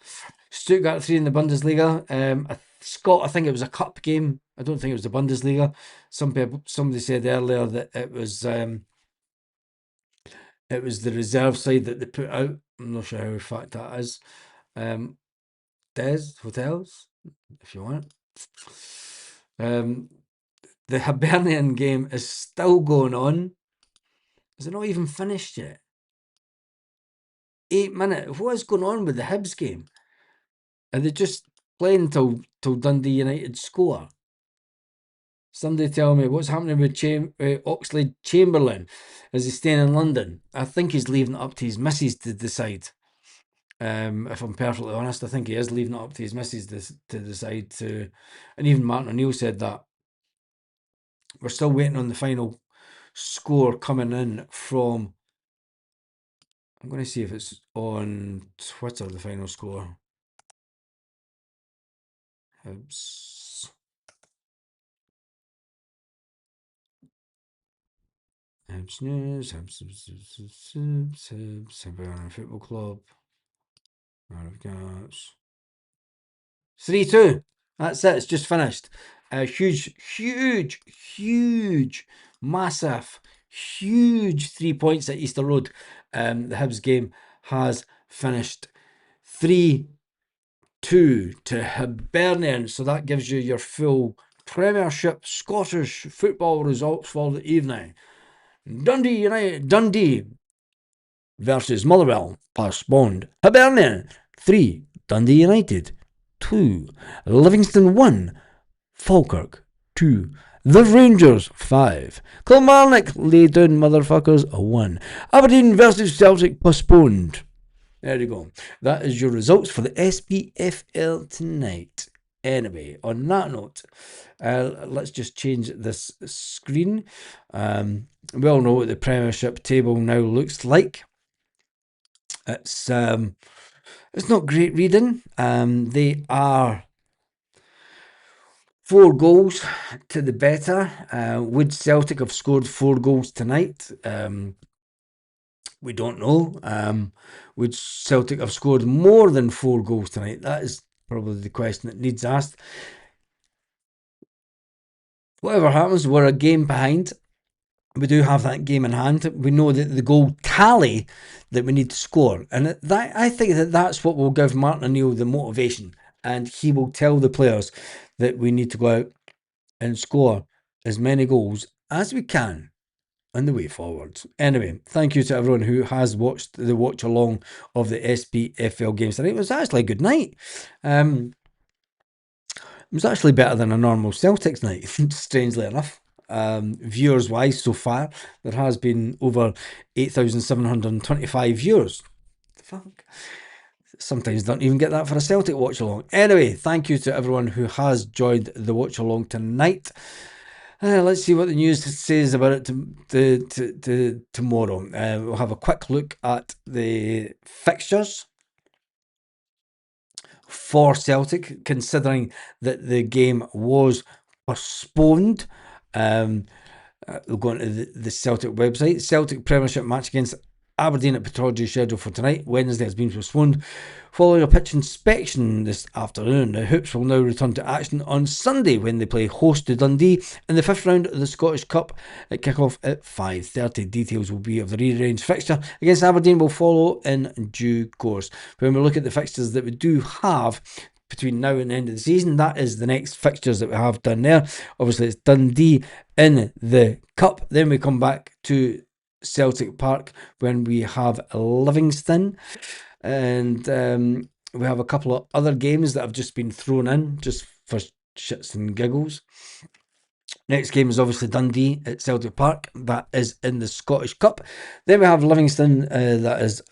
Stuttgart 3 in the Bundesliga. Scott, I think it was a cup game. I don't think it was the Bundesliga. Somebody said earlier that it was the reserve side that they put out. I'm not sure how in fact that is. Des Hotels, if you want. The Hibernian game is still going on. Is it not even finished yet? 8 minutes. What is going on with the Hibs game? Are they just playing till Dundee United score? Somebody tell me what's happening with Oxlade Chamberlain. Is he staying in London? I think he's leaving it up to his missus to decide. If I'm perfectly honest, I think he is leaving it up to his missus to decide to. And even Martin O'Neill said that. We're still waiting on the final score coming in from. I'm going to see if it's on Twitter, the final score. Hibs News, Hibs Football Club. 3-2. That's it. It's just finished. Huge, massive, huge 3 points at Easter Road. The Hibs game has finished 3-2 to Hibernian. So that gives you your full Premiership Scottish football results for the evening. Dundee versus Motherwell, postponed. Hibernian 3, Dundee United 2, Livingston 1, Falkirk 2, the Rangers 5, Kilmarnock lay down motherfuckers 1, Aberdeen versus Celtic postponed. There you go. That is your results for the SPFL tonight. Anyway, on that note, let's just change this screen. We all know what the Premiership table now looks like. It's not great reading. They are 4 goals to the better. Would Celtic have scored 4 goals tonight? We don't know. Would Celtic have scored more than 4 goals tonight? That is probably the question that needs asked. Whatever happens, we're a game behind. We do have that game in hand. We know that the goal tally that we need to score. And that, I think that that's what will give Martin O'Neill the motivation. And he will tell the players that we need to go out and score as many goals as we can on the way forward. Anyway, thank you to everyone who has watched the watch along of the SPFL games tonight. It was actually a good night. It was actually better than a normal Celtics night, strangely enough. Viewers wise so far, there has been over 8,725 viewers. Fuck. Sometimes don't even get that for a Celtic watch along. Anyway, thank you to everyone who has joined the watch along tonight. Let's see what the news says about it tomorrow. We'll have a quick look at the fixtures for Celtic, considering that the game was postponed. We'll go into the Celtic website. Celtic Premiership match against Aberdeen at Pittodrie scheduled for tonight. Wednesday has been postponed following a pitch inspection this afternoon. The Hoops will now return to action on Sunday when they play host to Dundee in the 5th round of the Scottish Cup at kick-off at 5:30. Details will be of the rearranged fixture against Aberdeen will follow in due course. When we look at the fixtures that we do have between now and the end of the season, that is the next fixtures that we have done there. Obviously, it's Dundee in the Cup. Then we come back to Celtic Park when we have Livingston, and we have a couple of other games that have just been thrown in just for shits and giggles. Next game is obviously Dundee at Celtic Park. That is in the Scottish Cup. Then we have Livingston. That is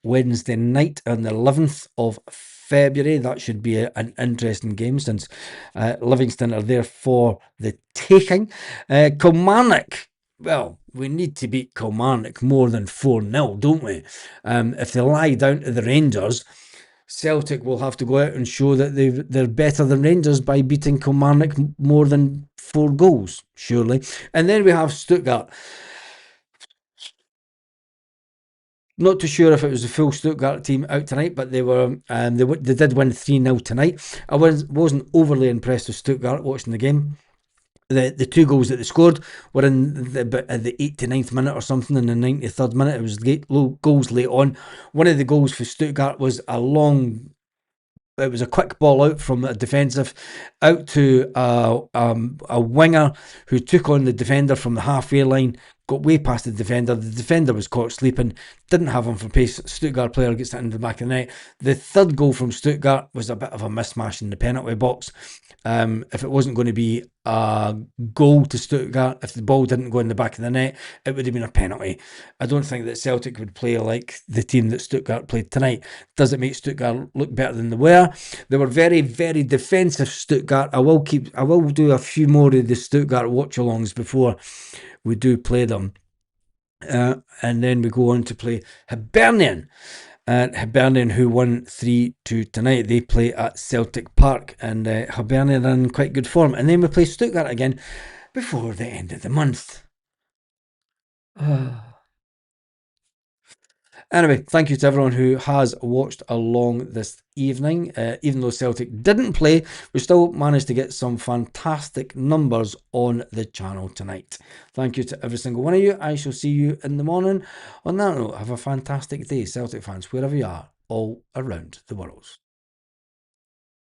Wednesday night on the 11th of February. That should be an interesting game since Livingston are there for the taking. Kilmarnock. Well, we need to beat Kilmarnock more than 4-0, don't we? If they lie down to the Rangers, Celtic will have to go out and show that they're better than Rangers by beating Kilmarnock more than 4 goals, surely. And then we have Stuttgart. Not too sure if it was the full Stuttgart team out tonight, but they were they did win 3-0 tonight. I wasn't overly impressed with Stuttgart watching the game. The 2 goals that they scored were in at the 89th minute or something, in the 93rd minute. It was goals late on. One of the goals for Stuttgart was it was a quick ball out from a defensive out to a winger who took on the defender from the halfway line, got way past the defender was caught sleeping, didn't have him for pace. Stuttgart player gets it into the back of the net. The third goal from Stuttgart was a bit of a mismatch in the penalty box. If it wasn't going to be a goal to Stuttgart, if the ball didn't go in the back of the net, it would have been a penalty. I don't think that Celtic would play like the team that Stuttgart played tonight. Does it make Stuttgart look better than they were? They were very, very defensive, Stuttgart. I will do a few more of the Stuttgart watch-alongs before we do play them. And then we go on to play Hibernian. Hibernian, who won 3-2 tonight. They play at Celtic Park, and Hibernian are in quite good form. And then we play Stuttgart again before the end of the month. Anyway, thank you to everyone who has watched along this evening. Even though Celtic didn't play, we still managed to get some fantastic numbers on the channel tonight. Thank you to every single one of you. I shall see you in the morning. On that note, have a fantastic day, Celtic fans, wherever you are, all around the world.